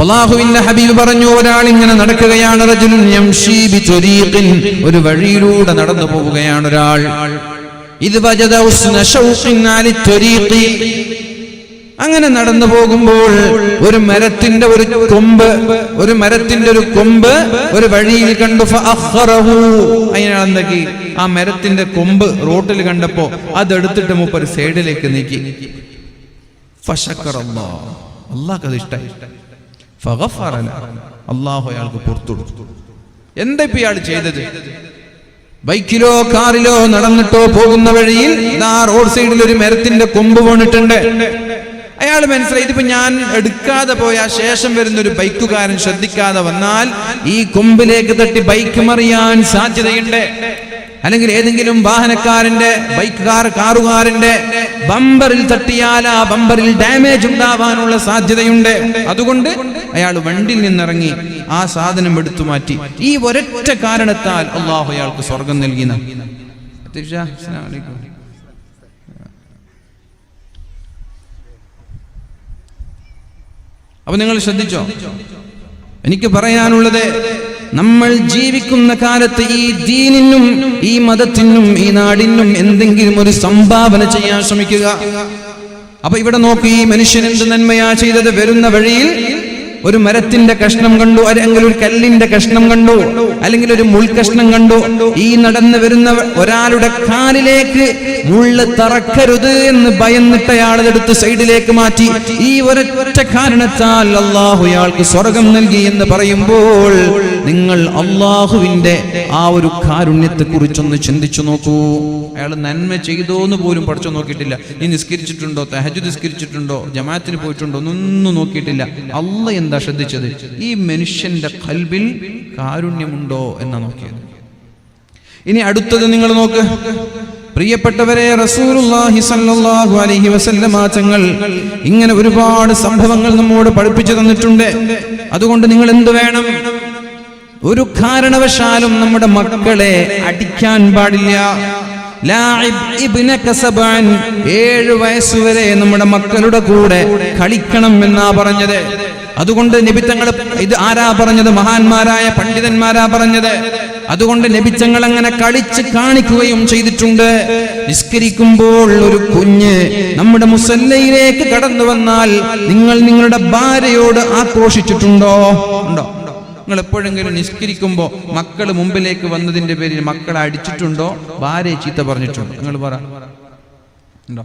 അല്ലാഹുവിന്റെ ഹബീബ് പറഞ്ഞു, ഒരാൾ ഇങ്ങനെ നടക്കുകയാണ്, റജുലുൻ യംശി ബിത്വരീഖിൻ, ഒരു വഴിയിലൂടെ നടന്നു പോവുകയാണ് ഒരാൾ. ഇദ് വജദ ഉസ്ന ശൗഖിൻ അലി ത്വരീഖി, അങ്ങനെ നടന്നു പോകുമ്പോൾ ഒരു മരത്തിന്റെ ഒരു കൊമ്പ് ഒരു വഴിയിൽ കണ്ടു. ഫഅഖറഹു, അതിനാണെന്താക്കി ആ മരത്തിന്റെ കൊമ്പ് റോട്ടിൽ കണ്ടപ്പോ അതെടുത്തിട്ട് മൂപ്പർ സൈഡിലേക്ക് നീക്കി. ഫശക്കറല്ലാഹ്, അല്ലാഹു അത് ഇഷ്ടായി. ഫഗഫറ ലഹു, അല്ലാഹു അയാൾക്ക് പുറത്തു കൊടുത്തു. എന്താ ഇപ്പൊ ഇയാൾ ചെയ്തത്? ബൈക്കിലോ കാറിലോ നടന്നിട്ടോ പോകുന്ന വഴിയിൽ റോഡ് സൈഡിൽ ഒരു മരത്തിന്റെ കൊമ്പ് വീണിട്ടുണ്ട്. അയാൾ മനസ്സിലായി, ഇതിപ്പോ ഞാൻ എടുക്കാതെ പോയ ശേഷം വരുന്ന ഒരു ബൈക്കുകാരൻ ശ്രദ്ധിക്കാതെ വന്നാൽ ഈ കൊമ്പിലേക്ക് തട്ടി ബൈക്ക് മറിയാൻ സാധ്യതയുണ്ട്. അല്ലെങ്കിൽ ഏതെങ്കിലും വാഹനക്കാരന്റെ കാറുകാരന്റെ ബമ്പറിൽ തട്ടിയാൽ ആ ബമ്പറിൽ ഡാമേജ് ഉണ്ടാവാനുള്ള സാധ്യതയുണ്ട്. അതുകൊണ്ട് അയാൾ വണ്ടിയിൽ നിന്നിറങ്ങി ആ സാധനം എടുത്തു മാറ്റി. ഈ ഒരൊറ്റ കാരണത്താൽ അല്ലാഹു അയാൾക്ക് സ്വർഗം നൽകിന. അപ്പൊ നിങ്ങൾ ശ്രദ്ധിച്ചോ? എനിക്ക് പറയാനുള്ളത്, നമ്മൾ ജീവിക്കുന്ന കാലത്ത് ഈ ദീനിനും ഈ മതത്തിനും ഈ നാടിനും എന്തെങ്കിലും ഒരു സംഭാവന ചെയ്യാൻ ശ്രമിക്കുക. അപ്പൊ ഇവിടെ നോക്കൂ, ഈ മനുഷ്യൻ എന്ത് നന്മയാ ചെയ്തത്? വരുന്ന വഴിയിൽ ഒരു മരത്തിന്റെ കഷ്ണം കണ്ടു, അല്ലെങ്കിൽ ഒരു കല്ലിന്റെ കഷ്ണം കണ്ടു, അല്ലെങ്കിൽ ഒരു മുൾകഷ്ണം കണ്ടു. ഈ നടന്നു വരുന്ന ഒരാളുടെ കാലിലേക്ക് മുള്ള് തറക്കരുത് എന്ന് ഭയന്നിട്ട് അയാളെടുത്ത് സൈഡിലേക്ക് മാറ്റി. ഈ ഒരൊറ്റ കാരണത്താൽ അല്ലാഹു അയാൾക്ക് സ്വർഗം നൽകി എന്ന് പറയുമ്പോൾ നിങ്ങൾ അല്ലാഹുവിന്റെ ആ ഒരു കാരുണ്യത്തെ കുറിച്ചൊന്ന് ചിന്തിച്ചു നോക്കൂ. അയാൾ നന്മ ചെയ്തോന്ന് പോലും പഠിച്ചു നോക്കിയിട്ടില്ല. നീ നിസ്കരിച്ചിട്ടുണ്ടോ, തഹജ്ജുദ് നിസ്കരിച്ചിട്ടുണ്ടോ, ജമാഅത്തിന് പോയിട്ടുണ്ടോ എന്നൊന്നും നോക്കിയിട്ടില്ല. അല്ലാഹ് എന്താ ശ്രദ്ധിച്ചത്? ഈ മനുഷ്യന്റെ ഖൽബിൽ കാരുണ്യമുണ്ടോ എന്നാ നോക്കിയത്. ഇനി അടുത്തത് നിങ്ങൾ നോക്ക്, പ്രിയപ്പെട്ടവരെ, റസൂലുള്ളാഹി സ്വല്ലല്ലാഹു അലൈഹി വസല്ലമ തങ്ങൾ ഇങ്ങനെ ഒരുപാട് സംഭവങ്ങൾ നമ്മോട് പഠിപ്പിച്ചു തന്നിട്ടുണ്ട്. അതുകൊണ്ട് നിങ്ങൾ എന്ത് വേണം? ഒരു കാരണവശാലും നമ്മുടെ മക്കളെ അടിക്കാൻ പാടില്ല. 7 വയസ്സുവരെ നമ്മുടെ മക്കളുടെ കൂടെ കളിക്കണം എന്നാ പറഞ്ഞത്. അതുകൊണ്ട് നബിത്തങ്ങൾ, ഇത് ആരാ പറഞ്ഞത്? മഹാന്മാരായ പണ്ഡിതന്മാരാ പറഞ്ഞത്. അതുകൊണ്ട് നബിത്തങ്ങൾ അങ്ങനെ കളിച്ച് കാണിക്കുകയും ചെയ്തിട്ടുണ്ട്. നിസ്കരിക്കുമ്പോൾ ഒരു കുഞ്ഞ് നമ്മുടെ മുസല്ലയിലേക്ക് കടന്നു വന്നാൽ നിങ്ങൾ നിങ്ങളുടെ ഭാര്യയോട് ആക്രോശിച്ചിട്ടുണ്ടോ? ഉണ്ടോ? നിങ്ങൾ എപ്പോഴെങ്കിലും നിസ്കരിക്കുമ്പോ മക്കള് മുമ്പിലേക്ക് വന്നതിന്റെ പേരിൽ മക്കളെ അടിച്ചിട്ടുണ്ടോ? ഭാര്യയെ ചീത്ത പറഞ്ഞിട്ടുണ്ടോ? നിങ്ങൾ പറ, ഉണ്ടോ?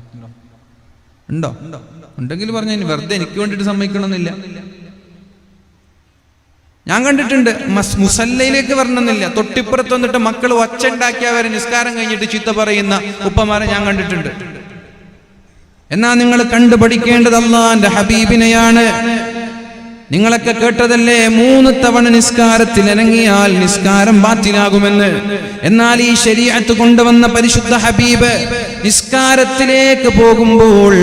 ഉണ്ടോ? ഉണ്ടെങ്കിൽ പറഞ്ഞ വെറുതെ എനിക്ക് വേണ്ടിട്ട് സമ്മതിക്കണമെന്നില്ല. ഞാൻ കണ്ടിട്ടുണ്ട്. മുസല്ലയിലേക്ക് വരണമെന്നില്ല, തൊട്ടിപ്പുറത്ത് വന്നിട്ട് മക്കൾ ഒച്ച ഉണ്ടാക്കിയവരെ നിസ്കാരം കഴിഞ്ഞിട്ട് ചീത്ത പറയുന്ന ഉപ്പമാരെ ഞാൻ കണ്ടിട്ടുണ്ട്. എന്നാ നിങ്ങൾ കണ്ടു പഠിക്കേണ്ടത് അല്ലാഹുവിന്റെ ഹബീബിനെയാണ്. നിങ്ങളൊക്കെ കേട്ടതല്ലേ, 3 തവണ നിസ്കാരത്തിൽ ഇറങ്ങിയാൽ നിസ്കാരം ബാത്തിലാകുമെന്ന്. എന്നാൽ ഈ ശരീഅത്ത് കൊണ്ടുവന്ന പരിശുദ്ധ ഹബീബ് നിസ്കാരത്തിലേക്ക് പോകുമ്പോൾ,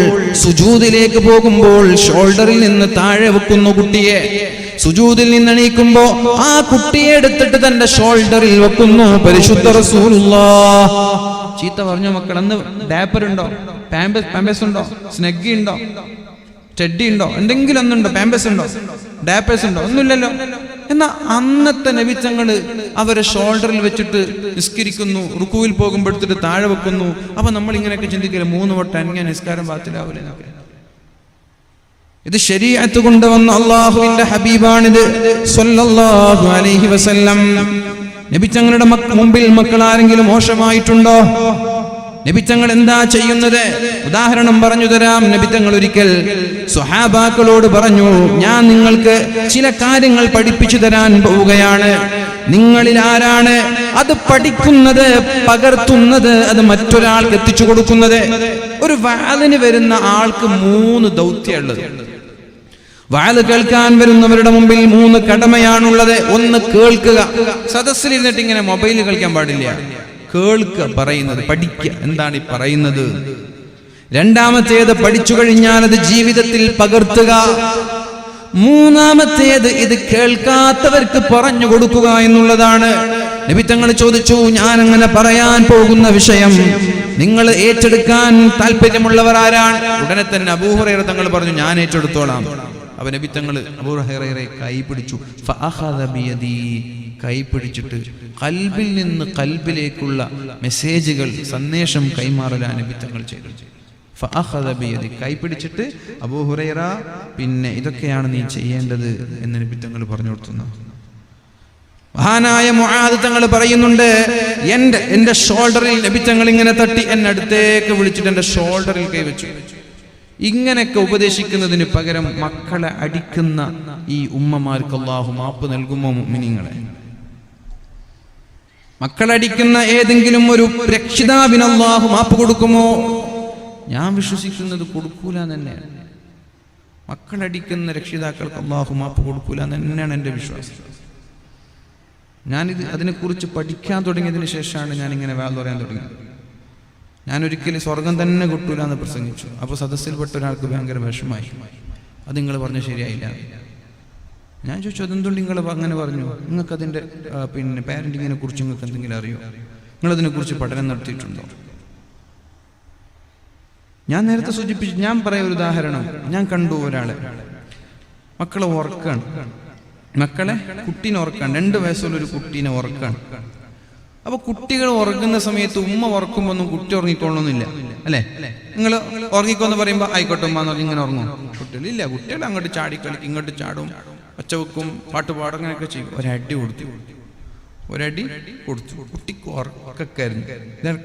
സുജൂദിലേക്ക് പോകുമ്പോൾ ഷോൾഡറിൽ നിന്ന് താഴെ വെക്കുന്നു കുട്ടിയെ. സുജൂദിൽ നിന്ന് എണീക്കുമ്പോ ആ കുട്ടിയെ എടുത്തിട്ട് തന്റെ ഷോൾഡറിൽ വെക്കുന്നു പരിശുദ്ധ റസൂലുള്ളാഹ്. ചീത്ത പറഞ്ഞ മക്കൾ, അന്ന് ഡാപ്പർ ഉണ്ടോ? പാമ്പേഴ്സ് ഉണ്ടോ? സ്നെഗ്ഗി ഉണ്ടോ? ടെഡ്ഡി ഉണ്ടോ? എന്തെങ്കിലും ഒന്നുണ്ടോ? പാമ്പേഴ്സ് ഉണ്ടോ? ഡാപ്പേഴ്സ് ഉണ്ടോ? ഒന്നുമില്ലല്ലോ. എന്നാ അന്നത്തെ നബിത്തങ്ങള് അവരെ ഷോൾഡറിൽ വെച്ചിട്ട് നിസ്കരിക്കുന്നു, റുക്കുവിൽ പോകുമ്പോഴത്തേക്ക് താഴെ വെക്കുന്നു. അപ്പൊ നമ്മൾ ഇങ്ങനെയൊക്കെ ചിന്തിക്കില്ല, 3 വട്ടം അന്യ നിസ്കാരം ബാത്തിലാവൂലേ എന്നൊക്കെ. ഇത് ശരീഅത്ത് കൊണ്ടുവന്ന അല്ലാഹുവിന്റെ ഹബീബാണിത് സ്വല്ലല്ലാഹു അലൈഹി വസല്ലം. നബിത്തങ്ങളുടെ മുമ്പിൽ മക്കൾ ആരെങ്കിലും മോശമായിട്ടുണ്ടോ? നബിത്തങ്ങൾ എന്താ ചെയ്യുന്നത്? ഉദാഹരണം പറഞ്ഞു തരാം. നബിത്തങ്ങൾ ഒരിക്കൽ സ്വഹാബാക്കളോട് പറഞ്ഞു, ഞാൻ നിങ്ങൾക്ക് ചില കാര്യങ്ങൾ പഠിപ്പിച്ചു തരാൻ പോവുകയാണ്. നിങ്ങളിൽ ആരാണ് അത് പഠിക്കുന്നത്, പകർത്തുന്നത്, അത് മറ്റൊരാൾക്ക് എത്തിച്ചു കൊടുക്കുന്നത്? ഒരു വഅലിന് വരുന്ന ആൾക്ക് 3 ദൗത്യമുള്ളത്. വഅല് കേൾക്കാൻ വരുന്നവരുടെ മുമ്പിൽ 3 കടമയാണുള്ളത്. ഒന്ന്, കേൾക്കുക. സദസ്സിലിരുന്നിട്ട് ഇങ്ങനെ മൊബൈൽ കളിക്കാൻ പാടില്ല. കേൾക്കുക, പറയുന്നത് പഠിക്കുക, എന്താണ് ഈ പറയുന്നത്. രണ്ടാമത്തേത്, പഠിച്ചു കഴിഞ്ഞാൽ അത് ജീവിതത്തിൽ പകർത്തുക. മൂന്നാമത്തേത്, ഇത് കേൾക്കാത്തവർക്ക് പറഞ്ഞു കൊടുക്കുക എന്നുള്ളതാണ്. നബി തങ്ങൾ ചോദിച്ചു, ഞാൻ അങ്ങനെ പറയാൻ പോകുന്ന വിഷയം നിങ്ങൾ ഏറ്റെടുക്കാൻ താല്പര്യമുള്ളവർ ആരാണ്? ഉടനെ തന്നെ അബൂ ഹുറൈറ തങ്ങൾ പറഞ്ഞു, ഞാൻ ഏറ്റെടുത്തോളാം. അവ നബി തങ്ങൾ അബൂ ഹുറൈറയെ കൈ പിടിച്ചു. ഫഅഖദ ബിയദി, കൈ പിടിച്ചിട്ട് ഖൽബിൽ നിന്ന് ഖൽബിലേക്കുള്ള മെസ്സേജുകൾ, സന്ദേശം കൈമാറലാണ് നബി തങ്ങൾ ചെയ്തത്. ഫഅഖദ ബിയദി, കൈ പിടിച്ചിട്ട് അബൂ ഹുറൈറ പിന്നെ ഇതൊക്കെയാണ് നീ ചെയ്യേണ്ടത് എന്ന് നബി തങ്ങൾ പറഞ്ഞു കൊടുത്തു. മഹാനായ മുആദ് തങ്ങൾ പറയുന്നുണ്ട്, എന്റെ ഷോൾഡറിൽ നബി തങ്ങൾ ഇങ്ങനെ തട്ടി എന്നെ അടുത്തേക്ക് വിളിച്ചിട്ട് എന്റെ ഷോൾഡറിൽ കൈവച്ചു. ഇങ്ങനെയൊക്കെ ഉപദേശിക്കുന്നതിന് പകരം മക്കളെ അടിക്കുന്ന ഈ ഉമ്മമാർക്ക് അല്ലാഹു മാപ്പ് നൽകുമോ മുഅ്മിനീങ്ങളെ? മക്കളടിക്കുന്ന ഏതെങ്കിലും ഒരു രക്ഷിതാവിന് അല്ലാഹു മാപ്പ് കൊടുക്കുമോ? ഞാൻ വിശ്വസിക്കുന്നത് കൊടുക്കൂല തന്നെയാണ്. മക്കളടിക്കുന്ന രക്ഷിതാക്കൾക്ക് അല്ലാഹു മാപ്പ് കൊടുക്കൂല തന്നെയാണ് എൻ്റെ വിശ്വാസം. ഞാനിത് അതിനെക്കുറിച്ച് പഠിക്കാൻ തുടങ്ങിയതിന് ശേഷമാണ് ഞാനിങ്ങനെ വാൽ പറയാൻ തുടങ്ങിയത്. ഞാനൊരിക്കലും സ്വർഗം തന്നെ കിട്ടൂല എന്ന് പ്രസംഗിച്ചു. അപ്പോൾ സദസ്സിൽപ്പെട്ട ഒരാൾക്ക് ഭയങ്കര വിഷമായി. അത് നിങ്ങൾ പറഞ്ഞ ശരിയായില്ല. ഞാൻ ചോദിച്ചു, അതെന്തുകൊണ്ട് നിങ്ങൾ അങ്ങനെ പറഞ്ഞു? നിങ്ങൾക്ക് അതിൻ്റെ പിന്നെ പാരൻറ്റിങ്ങിനെ കുറിച്ച് നിങ്ങൾക്ക് എന്തെങ്കിലും അറിയോ? നിങ്ങളതിനെക്കുറിച്ച് പഠനം നടത്തിയിട്ടുണ്ടോ? ഞാൻ നേരത്തെ സൂചിപ്പിച്ചു. ഞാൻ പറയാം ഒരു ഉദാഹരണം. ഞാൻ കണ്ടു ഒരാളെ മക്കളെ ഉറക്കാണ്, കുട്ടീനെ ഉറക്കാണ്. 2 വയസ്സുള്ളൊരു കുട്ടീനെ ഉറക്കാണ്. അപ്പൊ കുട്ടികൾ ഉറങ്ങുന്ന സമയത്ത് ഉമ്മ ഉറക്കുമ്പോ ഒന്നും കുട്ടി ഉറങ്ങിക്കൊള്ളണമെന്നില്ല, അല്ലേ? നിങ്ങൾ ഉറങ്ങിക്കോന്ന് പറയുമ്പോ ആയിക്കോട്ടെ ഉമ്മ എന്ന് പറഞ്ഞ് ഇങ്ങനെ ഉറങ്ങും. കുട്ടികളില്ല, കുട്ടികൾ അങ്ങോട്ട് ചാടിക്കളിക്കും, ഇങ്ങോട്ട് ചാടും, ഒച്ച വെക്കും, പാട്ട് പാടും, അങ്ങനെയൊക്കെ ചെയ്യും. ഒരടി കൊടുത്തു. കുട്ടിക്ക് ഉറക്കക്കായിരുന്നു.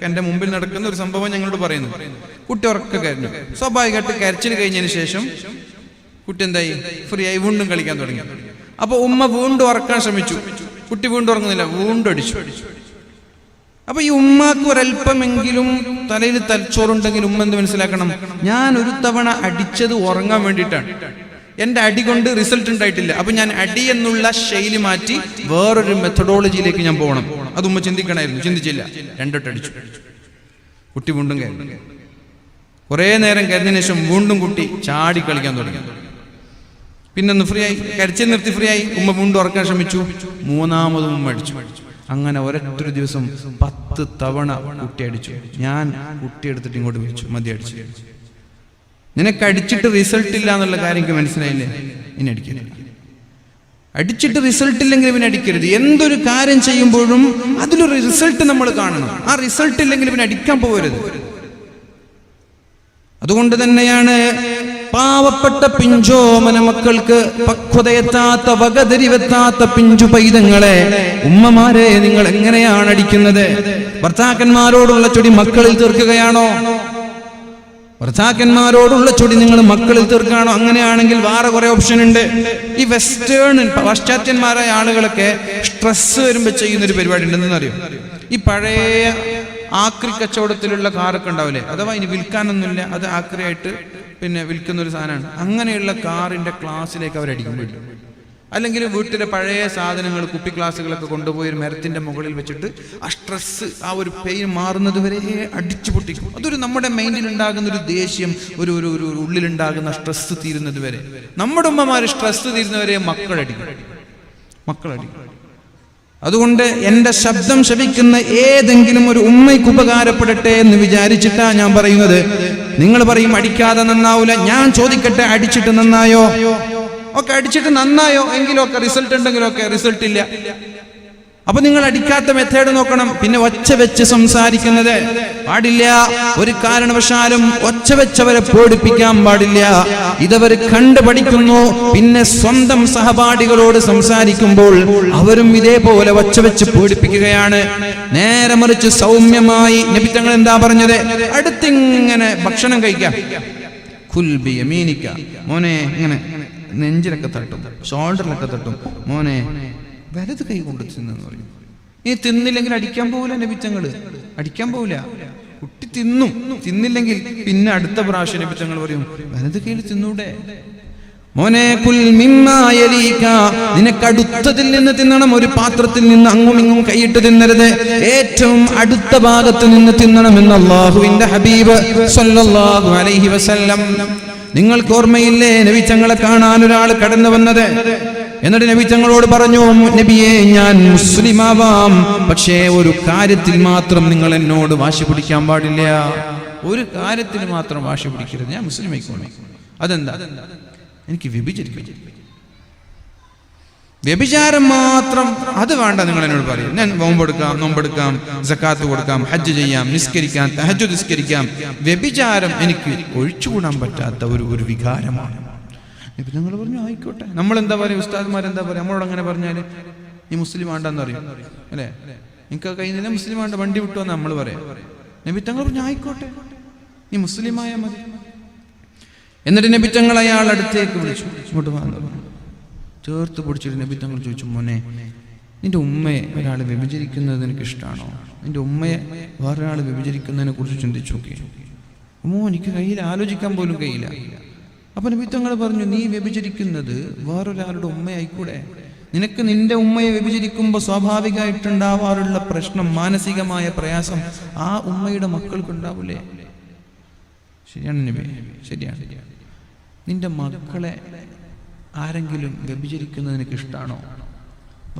എന്റെ മുമ്പിൽ നടക്കുന്ന ഒരു സംഭവം ഞങ്ങളോട് പറയുന്നു. കുട്ടി ഉറക്കക്കായിരുന്നു. സ്വാഭാവികമായിട്ട് കരച്ചിൽ കഴിഞ്ഞതിന് ശേഷം കുട്ടി എന്തായി? ഫ്രീ ആയി, വീണ്ടും കളിക്കാൻ തുടങ്ങി. അപ്പൊ ഉമ്മ വീണ്ടും ഉറക്കാൻ ശ്രമിച്ചു. കുട്ടി വീണ്ടും ഉറങ്ങുന്നില്ല, വീണ്ടും അടിച്ചു. അപ്പൊ ഈ ഉമ്മാക്ക് ഒരല്പമെങ്കിലും തലയിൽ തലച്ചോറുണ്ടെങ്കിൽ ഉമ്മ എന്ത് മനസ്സിലാക്കണം? ഞാൻ ഒരു തവണ അടിച്ചത് ഉറങ്ങാൻ വേണ്ടിയിട്ടാണ്. എന്റെ അടി കൊണ്ട് റിസൾട്ട് ഉണ്ടായിട്ടില്ല. അപ്പൊ ഞാൻ അടി എന്നുള്ള ശൈലി മാറ്റി വേറൊരു മെത്തഡോളജിയിലേക്ക് ഞാൻ പോകണം. അത് ഉമ്മ ചിന്തിക്കണമായിരുന്നു, ചിന്തിച്ചില്ല. 2 വട്ടം അടിച്ചു. കുട്ടി വീണ്ടും കരഞ്ഞു. കുറെ നേരം കരഞ്ഞതിന് ശേഷം വീണ്ടും കുട്ടി ചാടി കളിക്കാൻ തുടങ്ങി. പിന്നെ ഒന്ന് ഫ്രീ ആയി, കരച്ചിൽ നിർത്തി ഫ്രീ ആയി. ഉമ്മ വീണ്ടും ഉറക്കാൻ ശ്രമിച്ചു. 3ാമതും ഉമ്മ അടിച്ചു. അങ്ങനെ ഒരൊറ്റൊരു ദിവസം 10 തവണ കുട്ടി അടിച്ചു. ഞാൻ കുട്ടി എടുത്തിട്ട് ഇങ്ങോട്ട് വിളിച്ചു, മതി അടിച്ചു. നിനക്ക് അടിച്ചിട്ട് റിസൾട്ട് ഇല്ല എന്നുള്ള കാര്യം എനിക്ക് മനസ്സിലായില്ലേ? ഇനി അടിക്കരുത്. അടിച്ചിട്ട് റിസൾട്ട് ഇല്ലെങ്കിൽ പിന്നെ അടിക്കരുത്. എന്തൊരു കാര്യം ചെയ്യുമ്പോഴും അതിലൊരു റിസൾട്ട് നമ്മൾ കാണണം. ആ റിസൾട്ട് ഇല്ലെങ്കിൽ പിന്നെ അടിക്കാൻ പോകരുത്. അതുകൊണ്ട് തന്നെയാണ് പാവപ്പെട്ട പിഞ്ചോമന മക്കൾക്ക്, പക്വതയെത്താത്ത വകതിരിവെത്താത്ത പിഞ്ചു പൈതങ്ങളെ ഉമ്മമാരെ നിങ്ങൾ എങ്ങനെയാണ് അടിക്കുന്നത്? ഭർത്താക്കന്മാരോടുള്ള ചൊടി മക്കളിൽ തീർക്കുകയാണോ? ഭർത്താക്കന്മാരോടുള്ള ചൊടി നിങ്ങൾ മക്കളിൽ തീർക്കാണോ? അങ്ങനെയാണെങ്കിൽ വേറെ കുറെ ഓപ്ഷൻ ഉണ്ട്. ഈ പാശ്ചാത്യന്മാരായ ആളുകളൊക്കെ സ്ട്രെസ് വരുമ്പോൾ ചെയ്യുന്നൊരു പരിപാടി ഉണ്ടെന്ന് അറിയോ? ഈ പഴയ ആക്രി കച്ചവടത്തിലുള്ള കാറൊക്കെ ഉണ്ടാവില്ലേ, അഥവാ ഇനി വിൽക്കാനൊന്നുമില്ല, അത് ആക്രിയായിട്ട് പിന്നെ വിൽക്കുന്ന ഒരു സാധനമാണ്. അങ്ങനെയുള്ള കാറിന്റെ ക്ലാസ്സിലേക്ക് അവരടിക്കും. അല്ലെങ്കിൽ വീട്ടിലെ പഴയ സാധനങ്ങൾ, കുപ്പി ക്ലാസ്സുകളൊക്കെ കൊണ്ടുപോയി ഒരു മരത്തിന്റെ മുകളിൽ വെച്ചിട്ട് ആ സ്ട്രെസ്, ആ ഒരു പെയിൻ മാറുന്നത് വരെ അടിച്ചു പൊട്ടിക്കും. അതൊരു നമ്മുടെ മൈൻഡിൽ ഉണ്ടാകുന്ന ഒരു ദേഷ്യം, ഒരു ഉള്ളിലുണ്ടാകുന്ന സ്ട്രെസ് തീരുന്നത് വരെ. നമ്മുടെ ഉമ്മമാര് സ്ട്രെസ് തീരുന്നവരെ മക്കളടിക്കും. അതുകൊണ്ട് എന്റെ ശബ്ദം ശവിക്കുന്ന ഏതെങ്കിലും ഒരു ഉമ്മയ്ക്ക് ഉപകാരപ്പെടട്ടെ എന്ന് വിചാരിച്ചിട്ടാ ഞാൻ പറയുന്നത്. നിങ്ങൾ പറയും അടിക്കാതെ നന്നാവൂല. ഞാൻ ചോദിക്കട്ടെ, അടിച്ചിട്ട് നന്നായോ? ഒക്കെ അടിച്ചിട്ട് നന്നായോ? എങ്കിലൊക്കെ റിസൾട്ട് ഉണ്ടെങ്കിലൊക്കെ റിസൾട്ട് ഇല്ല. അപ്പൊ നിങ്ങൾ അടിക്കാത്ത മെത്തേഡ് നോക്കണം. പിന്നെ ഒച്ച വെച്ച് സംസാരിക്കുന്നത് പാടില്ല. ഒരു കാരണവശാലും ഒച്ച വെച്ചവരെ പേടിപ്പിക്കാൻ പാടില്ല. ഇതവർ കണ്ടു പഠിക്കുന്നു. പിന്നെ സ്വന്തം സഹപാഠികളോട് സംസാരിക്കുമ്പോൾ അവരും ഇതേപോലെ ഒച്ച വെച്ച് പേടിപ്പിക്കുകയാണ്. നേരെ മറിച്ച് സൗമ്യമായി നബി തങ്ങൾ എന്താ പറഞ്ഞത്? അടുത്തിങ്ങനെ ഭക്ഷണം കഴിക്കാം. കുൽബി യമീനിക്ക, മോനെ ഇങ്ങനെ നെഞ്ചിലൊക്കെ തട്ടും, ഷോൾഡറിലൊക്കെ തട്ടും. മോനെ വലത് കൈ കൊണ്ട് തിന്നെന്ന് പറയും. ഇനി തിന്നില്ലെങ്കിൽ അടിക്കാൻ പോവില്ല. നബിത്തങ്ങള് അടിക്കാൻ പോവില്ല. കുട്ടി തിന്നില്ലെങ്കിൽ പിന്നെ അടുത്ത പ്രാവശ്യം നബിത്തങ്ങൾ പറയും വലത് കൈയിൽ തിന്നൂടെ മോനെ. കുൽ മിമ്മാ യലീക, നിനക്കടുത്തതിൽ നിന്ന് തിന്നണം. ഒരു പാത്രത്തിൽ നിന്ന് അങ്ങും ഇങ്ങും കൈയിട്ട് തിന്നരുത്. ഏറ്റവും അടുത്ത ഭാഗത്ത് നിന്ന് തിന്നണമെന്ന് അല്ലാഹുവിന്റെ ഹബീബ് സ്വല്ലല്ലാഹു അലൈഹി വസല്ലം. നിങ്ങൾക്ക് ഓർമ്മയില്ലേ നബി തങ്ങളെ കാണാൻ ഒരാൾ കടന്നു വന്നത്? എന്നിട്ട് നബി തങ്ങളോട് പറഞ്ഞു, നബിയെ ഞാൻ മുസ്ലിമാവാം, പക്ഷേ ഒരു കാര്യത്തിൽ മാത്രം നിങ്ങൾ എന്നോട് വാശി പിടിക്കാൻ പാടില്ല. ഒരു കാര്യത്തിൽ മാത്രം വാശി പിടിക്കരുത്, ഞാൻ മുസ്ലിം ആയിക്കോളാം. അതെന്താ? എനിക്ക് വ്യഭിചരിക്കണം. വ്യഭിചാരം മാത്രം അത് വേണ്ട നിങ്ങൾ എന്നോട് പറയും. ഞാൻ നോമ്പെടുക്കാം, സക്കാത്ത് കൊടുക്കാം, ഹജ്ജ് ചെയ്യാം, നിസ്കരിക്കാം, തഹജ്ജുദ് നിസ്കരിക്കാം. വ്യഭിചാരം എനിക്ക് ഒഴിച്ചുകൂടാൻ പറ്റാത്ത ഒരു വികാരമാണ്. ഇപ്പം നിങ്ങൾ പറഞ്ഞു ആയിക്കോട്ടെ. നമ്മളെന്താ പറയുക, ഉസ്താദ്മാരെന്താ പറയുക, നമ്മളോട് അങ്ങനെ പറഞ്ഞാൽ നീ മുസ്ലിം ആണ്ടെന്ന് അറിയും അല്ലേ? എനിക്ക് കഴിയുന്നില്ല മുസ്ലിം ആണ്ട്, വണ്ടി വിട്ടു എന്ന് നമ്മൾ പറയാം. നബി തങ്ങൾ പറഞ്ഞു ആയിക്കോട്ടെ, നീ മുസ്ലിമായ മതി. എന്നിട്ട് നബി തങ്ങൾ അയാൾ അടുത്തേക്ക് വിളിച്ചു, ഇങ്ങോട്ട് പറഞ്ഞു, ചേർത്ത് പിടിച്ചിട്ട് നബി തങ്ങൾ ചോദിച്ചു, മോനെ നിന്റെ ഉമ്മയെ ഒരാൾ വ്യഭിചരിക്കുന്നത് നിനക്ക് ഇഷ്ടമാണോ? നിന്റെ ഉമ്മയെ വേറൊരാൾ വ്യഭിചരിക്കുന്നതിനെ കുറിച്ച് ചിന്തിച്ചു നോക്കി. എനിക്ക് കഴിയില്ല, ആലോചിക്കാൻ പോലും കഴിയില്ല. അപ്പൊ നബി തങ്ങൾ പറഞ്ഞു, നീ വ്യഭിചരിക്കുന്നത് വേറൊരാളുടെ ഉമ്മയായിക്കൂടെ? നിനക്ക് നിന്റെ ഉമ്മയെ വ്യഭിചരിക്കുമ്പോൾ സ്വാഭാവികമായിട്ടുണ്ടാവാറുള്ള പ്രശ്നം, മാനസികമായ പ്രയാസം ആ ഉമ്മയുടെ മക്കൾക്ക് ഉണ്ടാവൂലേ? ശരിയാണ് നബി, ശരിയാണ്. നിന്റെ മക്കളെ ആരെങ്കിലും വ്യഭിചരിക്കുന്നത് നിനക്ക് ഇഷ്ടമാണോ?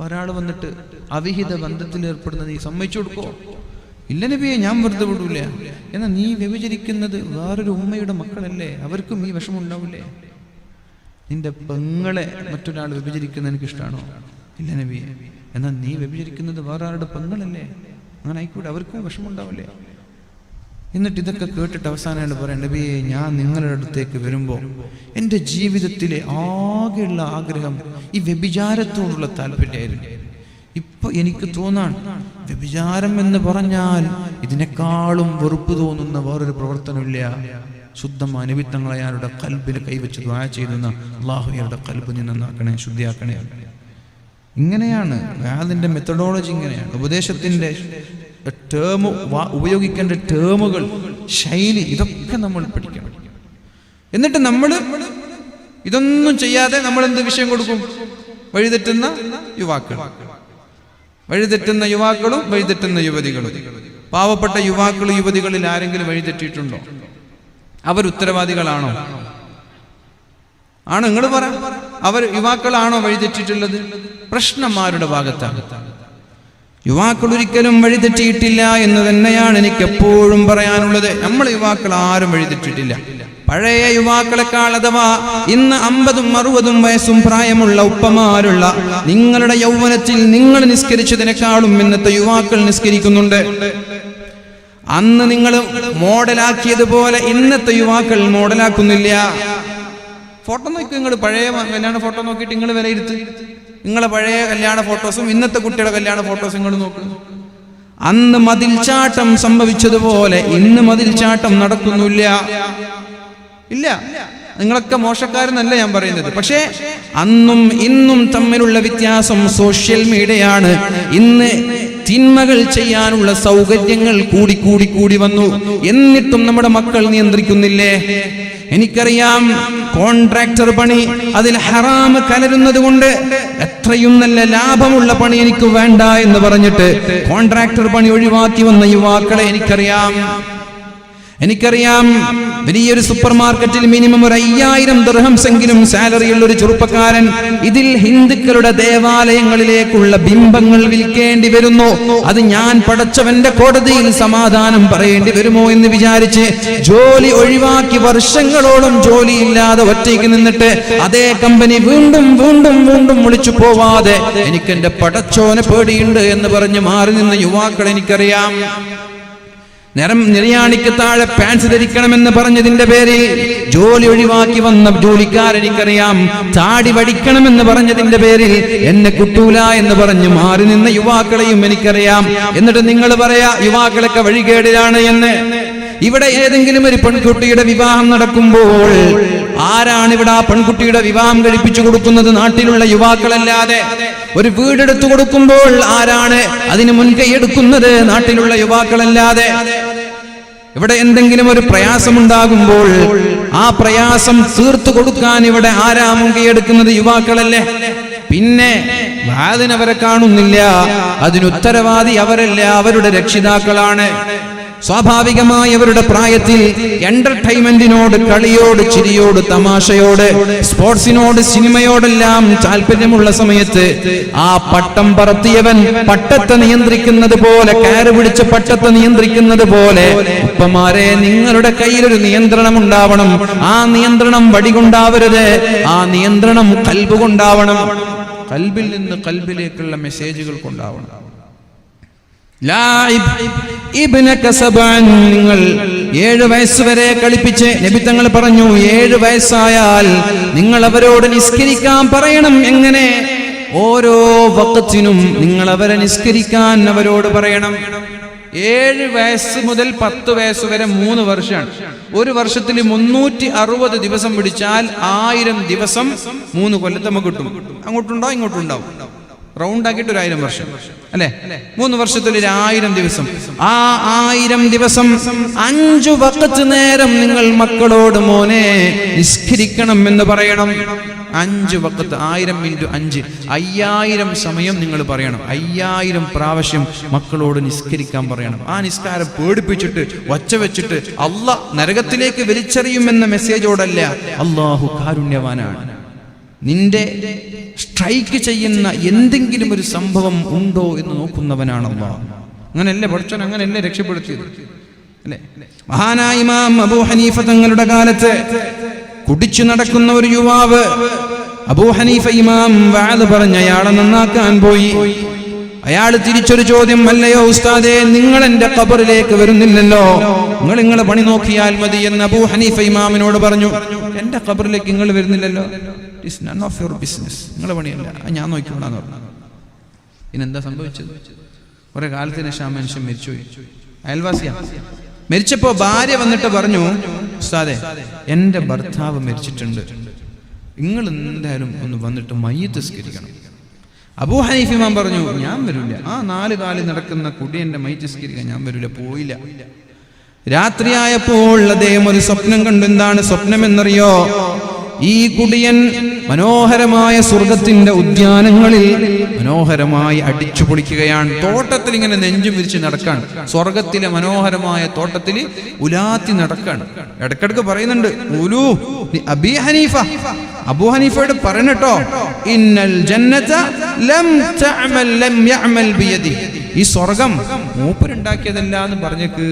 ഒരാൾ വന്നിട്ട് അവിഹിത ബന്ധത്തിൽ ഏർപ്പെടുന്നത് നീ സമ്മതിച്ചു കൊടുക്കോ? ഇല്ല നബിയെ, ഞാൻ വെറുതെ വിടൂല. എന്നാൽ നീ വ്യഭിചരിക്കുന്നത് വേറൊരു ഉമ്മയുടെ മക്കളല്ലേ, അവർക്കും ഈ വിഷമം ഉണ്ടാവില്ലേ? നിന്റെ പെങ്ങളെ മറ്റൊരാൾ വ്യഭിചരിക്കുന്നത് എനിക്ക് ഇഷ്ടമാണോ? ഇല്ല നബിയെ. എന്നാൽ നീ വ്യഭിചരിക്കുന്നത് വേറെ ആളുടെ പെങ്ങളല്ലേ, അങ്ങനെ ആയിക്കൂടെ, അവർക്കും വിഷമം ഉണ്ടാവില്ലേ? എന്നിട്ട് ഇതൊക്കെ കേട്ടിട്ട് അവസാനമായിട്ട് പറയാം, നബിയെ ഞാൻ നിങ്ങളുടെ അടുത്തേക്ക് വരുമ്പോൾ എൻ്റെ ജീവിതത്തിലെ ആകെയുള്ള ആഗ്രഹം ഈ വ്യഭിചാരത്തോടുള്ള താല്പര്യമായിരുന്നു. ഇപ്പൊ എനിക്ക് തോന്നാൻ വ്യഭിചാരം എന്ന് പറഞ്ഞാൽ ഇതിനേക്കാളും വെറുപ്പ് തോന്നുന്ന വേറൊരു പ്രവർത്തനമില്ല. ശുദ്ധമായ നബി തങ്ങൾ അയാളുടെ ഖൽബിൽ കൈവച്ച് ദുആ ചെയ്യുന്ന അല്ലാഹു അയാളുടെ ഖൽബ് നന്നാക്കണേ, ശുദ്ധിയാക്കണേ. ഇങ്ങനെയാണ് അതിൻ്റെ മെത്തഡോളജി, ഇങ്ങനെയാണ് ഉപദേശത്തിൻ്റെ ടേം, ഉപയോഗിക്കേണ്ട ടേമുകൾ, ശൈലി, ഇതൊക്കെ നമ്മൾ പഠിക്കണം. എന്നിട്ട് നമ്മൾ ഇതൊന്നും ചെയ്യാതെ നമ്മൾ എന്ത് വിഷയം കൊടുക്കും? വഴിതെറ്റുന്ന യുവാക്കളും വഴിതെറ്റുന്ന യുവതികളും. പാവപ്പെട്ട യുവാക്കളും യുവതികളിൽ ആരെങ്കിലും വഴിതെറ്റിയിട്ടുണ്ടോ? അവർ ഉത്തരവാദികളാണോ? ആണ്, നിങ്ങൾ പറ. അവർ യുവാക്കളാണോ വഴിതെറ്റിയിട്ടുള്ളത്? പ്രശ്നന്മാരുടെ ഭാഗത്താണ്. യുവാക്കൾ ഒരിക്കലും വഴിതെറ്റിയിട്ടില്ല എന്ന് തന്നെയാണ് എനിക്ക് എപ്പോഴും പറയാനുള്ളത്. നമ്മൾ യുവാക്കൾ ആരും വഴിതെറ്റിയിട്ടില്ല. പഴയ യുവാക്കളെക്കാൾ, അഥവാ ഇന്ന് 50ഉം 60ഉം വയസ്സും പ്രായമുള്ള ഉപ്പമാരുള്ള നിങ്ങളുടെ യൗവനത്തിൽ നിങ്ങൾ നിസ്കരിച്ചതിനേക്കാളും ഇന്നത്തെ യുവാക്കൾ നിസ്കരിക്കുന്നുണ്ട്. അന്ന് നിങ്ങൾ മോഡലാക്കിയതുപോലെ ഇന്നത്തെ യുവാക്കൾ മോഡലാക്കുന്നില്ല. ഫോട്ടോ നോക്കി, നിങ്ങൾ പഴയ കല്യാണ ഫോട്ടോ നോക്കിയിട്ട് നിങ്ങൾ വിലയിരുത്ത്. നിങ്ങളെ പഴയ കല്യാണ ഫോട്ടോസും ഇന്നത്തെ കുട്ടികളുടെ കല്യാണ ഫോട്ടോസും നിങ്ങൾ നോക്കുന്നു. അന്ന് മതിൽച്ചാട്ടം സംഭവിച്ചതുപോലെ ഇന്ന് മതിൽച്ചാട്ടം നടക്കുന്നില്ല. ഇല്ല, നിങ്ങളൊക്കെ മോശക്കാരെന്നല്ല ഞാൻ പറയുന്നത്. പക്ഷേ അന്നും ഇന്നും തമ്മിലുള്ള വ്യത്യാസം സോഷ്യൽ മീഡിയയാണ്. ഇന്ന് തിന്മകൾ ചെയ്യാനുള്ള സൗകര്യങ്ങൾ കൂടി വന്നു. എന്നിട്ടും നമ്മുടെ മക്കൾ നിയന്ത്രിക്കുന്നില്ലേ? എനിക്കറിയാം, കോൺട്രാക്ടർ പണി, അതിൽ ഹറാം കലരുന്നത് കൊണ്ട് എത്രയും നല്ല ലാഭമുള്ള പണി എനിക്ക് വേണ്ട എന്ന് പറഞ്ഞിട്ട് കോൺട്രാക്ടർ പണി ഒഴിവാക്കി വന്ന യുവാക്കളെ എനിക്കറിയാം. വലിയൊരു സൂപ്പർ മാർക്കറ്റിൽ മിനിമം ഒരു 5000 ദിർഹംസെങ്കിലും സാലറിയുള്ള ഒരു ചെറുപ്പക്കാരൻ ഇതിൽ ഹിന്ദുക്കളുടെ ദേവാലയങ്ങളിലേക്കുള്ള ബിംബങ്ങൾ വിൽക്കേണ്ടി വരുന്നു. അത് ഞാൻ പടച്ചവന്റെ കോടതിയിൽ സമാധാനം പറയേണ്ടി വരുമോ എന്ന് വിചാരിച്ച് ജോലി ഒഴിവാക്കി വർഷങ്ങളോളം ജോലിയില്ലാതെ ഒറ്റയ്ക്ക് നിന്നിട്ട് അതേ കമ്പനി വീണ്ടും വിളിച്ചു പോവാതെ എനിക്ക് എന്റെ പടച്ചോനെ പേടിയുണ്ട് എന്ന് പറഞ്ഞ് മാറി നിന്ന യുവാക്കൾ എനിക്കറിയാം. നിര്യാണിക്ക് താഴെ പാൻസ് ധരിക്കണമെന്ന് പറഞ്ഞതിന്റെ പേരിൽ ജോലി ഒഴിവാക്കി വന്ന ജോലിക്കാരെനിക്കറിയാം. താടി വടിക്കണമെന്ന് പറഞ്ഞതിന്റെ പേരിൽ എന്നെ കുട്ടൂല എന്ന് പറഞ്ഞ് മാറി നിന്ന യുവാക്കളെയും എനിക്കറിയാം. എന്നിട്ട് നിങ്ങൾ പറയാ യുവാക്കളൊക്കെ വഴികേടിലാണ് എന്ന്. ഇവിടെ ഏതെങ്കിലും ഒരു പെൺകുട്ടിയുടെ വിവാഹം നടക്കുമ്പോൾ ആരാണ് ഇവിടെ ആ പെൺകുട്ടിയുടെ വിവാഹം കഴിപ്പിച്ചു കൊടുക്കുന്നത്? നാട്ടിലുള്ള യുവാക്കളല്ലാതെ. ഒരു വീടെടുത്തു കൊടുക്കുമ്പോൾ ആരാണ് അതിന് മുൻകൈ എടുക്കുന്നത്? നാട്ടിലുള്ള യുവാക്കളല്ലാതെ. ഇവിടെ എന്തെങ്കിലും ഒരു പ്രയാസമുണ്ടാകുമ്പോൾ ആ പ്രയാസം തീർത്തു കൊടുക്കാൻ ഇവിടെ ആരാ മുൻകൈ എടുക്കുന്നത്? യുവാക്കളല്ലേ. പിന്നെ അതിനവരെ കാണുന്നില്ല. അതിനുത്തരവാദി അവരല്ല, അവരുടെ രക്ഷിതാക്കളാണ്. സ്വാഭാവികമായി അവരുടെ പ്രായത്തിൽ എന്റർടൈൻമെന്റിനോട്, കളിയോട്, ചിരിയോട്, തമാശയോട്, സ്പോർട്സിനോട്, സിനിമയോടെല്ലാം താല്പര്യമുള്ള സമയത്ത് ആ പട്ടം പറത്തിയവൻ പട്ടത്തെ നിയന്ത്രിക്കുന്നത് പോലെ, കയറ് പിടിച്ച പട്ടത്തെ നിയന്ത്രിക്കുന്നത് പോലെ, ഉപ്പമാരെ നിങ്ങളുടെ കയ്യിലൊരു നിയന്ത്രണം ഉണ്ടാവണം. ആ നിയന്ത്രണം വടികൊണ്ടാവരുത്, ആ നിയന്ത്രണം ഖൽബ് കൊണ്ടാവണം. ഖൽബിൽ നിന്ന് ഖൽബിലേക്കുള്ള മെസ്സേജുകൾ കൊണ്ടാവണം. നിങ്ങൾ 7 വയസ്സുവരെ കളിപ്പിച്ച്, നബി തങ്ങൾ പറഞ്ഞു 7 വയസ്സായാൽ നിങ്ങൾ അവരോട് നിസ്കരിക്കാൻ പറയണം. എങ്ങനെ? ഓരോ വഖത്തിനും നിങ്ങൾ അവരെ നിസ്കരിക്കാൻ അവരോട് പറയണം. 7 വയസ്സ് മുതൽ 10 വയസ്സ് വരെ 3 വർഷമാണ്. ഒരു വർഷത്തിൽ 360 ദിവസം പിടിച്ചാൽ 1000 ദിവസം 3 കൊല്ലത്ത് നമുക്ക് കിട്ടും. അങ്ങോട്ടുണ്ടാവും ഇങ്ങോട്ടുണ്ടാവും, റൗണ്ട് ആക്കിയിട്ട് 1000 വർഷം അല്ലെ? 3 വർഷത്തിൽ 1000 ദിവസം. ആ 1000 ദിവസം 5 വഖത്ത് നേരം നിങ്ങൾ മക്കളോട് മോനെ നിസ്കരിക്കണം എന്ന് പറയണം. 5 വഖത്ത്, 1000 × 5 5000 സമയം നിങ്ങൾ പറയണം. 5000 പ്രാവശ്യം മക്കളോട് നിസ്കരിക്കാൻ പറയണം. ആ നിസ്കാരം പേടിപ്പിച്ചിട്ട് ഒച്ച വെച്ചിട്ട് അള്ളാഹ് നരകത്തിലേക്ക് വലിച്ചെറിയുമെന്ന മെസ്സേജോടല്ല. അള്ളാഹു കാരുണ്യവാനാണ്. നിന്റെ സ്ട്രൈക്ക് ചെയ്യുന്ന എന്തെങ്കിലും ഒരു സംഭവം ഉണ്ടോ എന്ന് നോക്കുന്നവനാണ് അല്ലാഹ്. അങ്ങനെയല്ലേ പഠിച്ചവൻ, അങ്ങനെയല്ലേ രക്ഷപ്പെടുത്തിയത് അല്ലേ? മഹാനായ ഇമാം അബൂ ഹനീഫ തങ്ങളുടെ കാലത്ത് കുടിച്ചു നടക്കുന്ന ഒരു യുവാവ്, അബൂ ഹനീഫ ഇമാം വഅദ് പറഞ്ഞ് അയാളെ നന്നാക്കാൻ പോയി. അയാൾ തിരിച്ചൊരു ചോദ്യം, അല്ലയോ ഉസ്താദേ, നിങ്ങൾ എന്റെ ഖബറിലേക്ക് വരുന്നില്ലല്ലോ, നിങ്ങൾ നിങ്ങളെ പണി നോക്കിയാൽ മതി എന്ന് അബൂ ഹനീഫ ഇമാമിനോട് പറഞ്ഞു. എന്റെ ഖബറിലേക്ക് നിങ്ങൾ വരുന്നില്ലല്ലോ, it's none of your business, നിങ്ങളെ പണിയല്ല, ഞാൻ നോക്കിക്കൊണ്ടാന്ന് പറഞ്ഞു. ഇനെന്താ സംഭവിച്ചത്? കുറെ കാലത്തിന് ശേഷം മനുഷ്യൻ മരിച്ചുപോയി. അയൽവാസിയാ. മരിച്ചപ്പോ ഭാര്യ വന്നിട്ട് പറഞ്ഞു, ഉസ്താദേ എന്റെ ഭർത്താവ് മരിച്ചിട്ടുണ്ട്, നിങ്ങൾ എന്തായാലും ഒന്ന് വന്നിട്ട് മയ്യിത്ത് നിസ്കരിക്കണം. അബൂ ഹനീഫ ഇമാം പറഞ്ഞു, ഞാൻ വരില്ല, ആ 4 കാലിൽ നടക്കുന്ന കുടിയന്റെ മയ്യിത്ത് നിസ്കരിക്കാൻ ഞാൻ വരില്ല. പോയില്ല. രാത്രിയായപ്പോൾ അദ്ദേഹം ഒരു സ്വപ്നം കണ്ടു. എന്താണ് സ്വപ്നം എന്നറിയോ? ഈ കുടിയൻ മനോഹരമായ സ്വർഗത്തിന്റെ ഉദ്യാനങ്ങളിൽ മനോഹരമായി അടിച്ചു പൊളിക്കുകയാണ്. തോട്ടത്തിൽ ഇങ്ങനെ നെഞ്ചും വിരിച്ച് നടക്കാണ്. സ്വർഗത്തിലെ മനോഹരമായ തോട്ടത്തിൽ ഉലാത്തി നടക്കാണ്. ഇടക്കിടക്ക് പറയുന്നുണ്ട്, അബീ ഹനീഫ, അബൂ ഹനീഫയോട് പറയണട്ടോ, ഇന്നൽ ജന്നത ലം തഅമൽ ലം യഅമൽ ബിയദി, ഈ സ്വർഗം മൂപ്പരുണ്ടാക്കിയതല്ല എന്ന് പറഞ്ഞേക്ക്.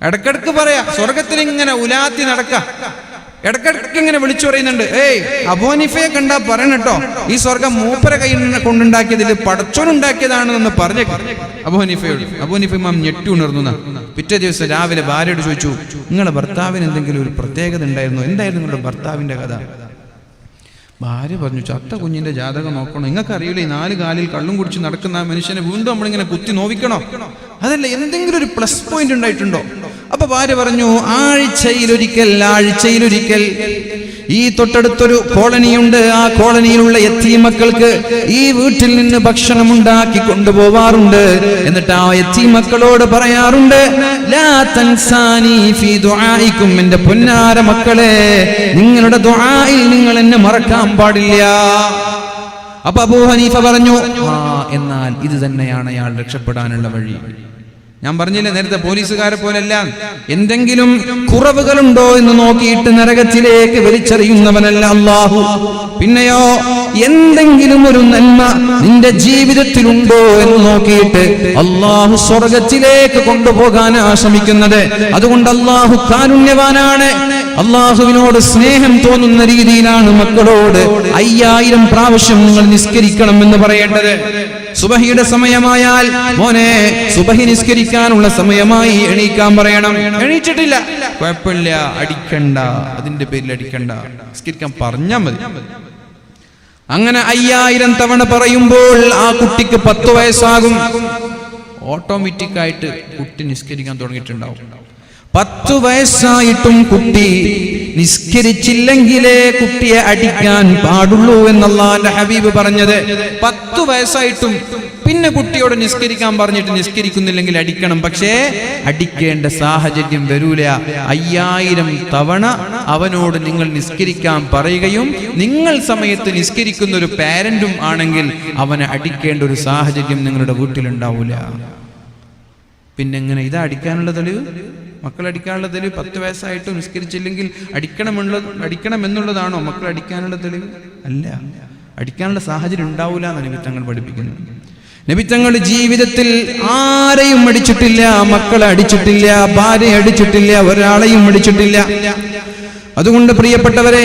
ഇടക്കിടക്ക് പറയാ, സ്വർഗത്തിൽ ഇങ്ങനെ ഉലാത്തി നടക്ക. ഇടക്കിടക്ക് ഇങ്ങനെ വിളിച്ചു പറയുന്നുണ്ട്, ഏയ് അബൂ ഹനീഫയെ കണ്ടാ പറയണട്ടോ, ഈ സ്വർഗം മൂപ്പര കൈ കൊണ്ടുണ്ടാക്കിയതിൽ പടച്ചോനുണ്ടാക്കിയതാണെന്ന് പറഞ്ഞ അബൂ ഹനീഫയോട്. അബൂ ഹനീഫ ഇമാം ഞെട്ടി ഉണർന്നു. പിറ്റേ ദിവസം രാവിലെ ഭാര്യയോട് ചോദിച്ചു, നിങ്ങളുടെ ഭർത്താവിന് എന്തെങ്കിലും ഒരു പ്രത്യേകത ഉണ്ടായിരുന്നു? എന്തായിരുന്നു നിങ്ങളുടെ ഭർത്താവിന്റെ കഥ? ഭാര്യ പറഞ്ഞു, ചത്ത കുഞ്ഞിന്റെ ജാതകം നോക്കണം. നിങ്ങൾക്ക് അറിയില്ല, ഈ 4 കാലിൽ കള്ളും കുടിച്ച് നടക്കുന്ന ആ മനുഷ്യനെ വീണ്ടും നമ്മളിങ്ങനെ കുത്തി നോവിക്കണോ? അതല്ല, എന്തെങ്കിലും ഒരു പ്ലസ് പോയിന്റ് ഉണ്ടായിട്ടുണ്ടോ? അപ്പൊ ഭാര്യ പറഞ്ഞു, ആഴ്ചയിലൊരിക്കൽ ഈ തൊട്ടടുത്തൊരു കോളനിയുണ്ട്, ആ കോളനിയിലുള്ള യത്തീമക്കൾക്ക് ഈ വീട്ടിൽ നിന്ന് ഭക്ഷണം ഉണ്ടാക്കി കൊണ്ടുപോവാറുണ്ട്. എന്നിട്ട് ആ യത്തീമക്കളോട് പറയാറുണ്ട്, ലാ തൻസാനി ഫീ ദുആഇകും, എന്റെ പൊന്നാര മക്കളെ, നിങ്ങളുടെ ദുആയിൽ നിങ്ങൾ എന്നെ മറക്കാൻ പാടില്ല. അപ്പൊ അബൂ ഹനീഫ പറഞ്ഞു, എന്നാൽ ഇത് തന്നെയാണ് അയാൾ രക്ഷപ്പെടാനുള്ള വഴി. ഞാൻ പറഞ്ഞില്ലേ നേരത്തെ, പോലീസുകാരെ പോലെയല്ല, എന്തെങ്കിലും കുറവുകളുണ്ടോ എന്ന് നോക്കിയിട്ട് നരകത്തിലേക്ക് വലിച്ചെറിയുന്നവനല്ല അല്ലാഹു. പിന്നെയോ എന്തെങ്കിലും ഒരു നന്മ നിന്റെ ജീവിതത്തിലുണ്ടോ എന്ന് നോക്കിയിട്ട് അല്ലാഹു സ്വർഗത്തിലേക്ക് കൊണ്ടുപോകാനാ ശ്രമിക്കുന്നത്. അതുകൊണ്ട് അല്ലാഹു കാരുണ്യവാനാണ്. അല്ലാഹുവിനോട് സ്നേഹം തോന്നുന്ന രീതിയിലാണ് മക്കളോട് 5000 പ്രാവശ്യം നിങ്ങൾ നിസ്കരിക്കണം എന്ന് പറയേണ്ടത്. സുബഹിയുടെ സമയമായാൽ മോനെ സുബഹി നിസ്കരിക്കാനുള്ള സമയമായി, എണീക്കാൻ പറയണം. എണീറ്റിട്ടില്ല, കുഴപ്പമില്ല, അടിക്കണ്ട, അതിന്റെ പേരിൽ അടിക്കണ്ട, നിസ്കരിക്കാൻ പറഞ്ഞാൽ മതി. അങ്ങനെ 5000 തവണ പറയുമ്പോൾ ആ കുട്ടിക്ക് 10 വയസ്സാകും. ഓട്ടോമാറ്റിക്കായിട്ട് കുട്ടി നിസ്കരിക്കാൻ തുടങ്ങിയിട്ടുണ്ടാവും. 10 വയസ്സായിട്ടും കുട്ടി നിസ്കരിച്ചില്ലെങ്കിലേ കുട്ടിയെ അടിക്കാൻ പാടുള്ളൂ എന്നല്ലാഹുവിന്റെ ഹബീബ് പറഞ്ഞത്. 10 വയസ്സായിട്ടും പിന്നെ കുട്ടിയോട് നിസ്കരിക്കാൻ പറഞ്ഞിട്ട് നിസ്കരിക്കുന്നില്ലെങ്കിൽ അടിക്കണം. പക്ഷേ അടിക്കേണ്ട സാഹചര്യം വരൂല. 5000 തവണ അവനോട് നിങ്ങൾ നിസ്കരിക്കാൻ പറയുകയും നിങ്ങൾ സമയത്ത് നിസ്കരിക്കുന്ന ഒരു പാരന്റും ആണെങ്കിൽ അവനെ അടിക്കേണ്ട ഒരു സാഹചര്യം നിങ്ങളുടെ വീട്ടിലുണ്ടാവൂല. പിന്നെ എങ്ങനെ ഇതാ അടിക്കാനുള്ള തെളിവ്? മക്കളടിക്കാനുള്ള തെളിവ് 10 വയസ്സായിട്ട് നിസ്കരിച്ചില്ലെങ്കിൽ അടിക്കണമെന്നുള്ളതാണോ മക്കൾ അടിക്കാനുള്ള തെളിവ്? അല്ല. അടിക്കാനുള്ള സാഹചര്യം ഉണ്ടാവില്ല എന്ന് നബി തങ്ങൾ പഠിപ്പിക്കുന്നു. നബി തങ്ങൾ ജീവിതത്തിൽ ആരെയും അടിച്ചിട്ടില്ല, മക്കളെ അടിച്ചിട്ടില്ല, ഭാര്യയെ അടിച്ചിട്ടില്ല, ഒരാളെയും അടിച്ചിട്ടില്ല. അതുകൊണ്ട് പ്രിയപ്പെട്ടവരെ,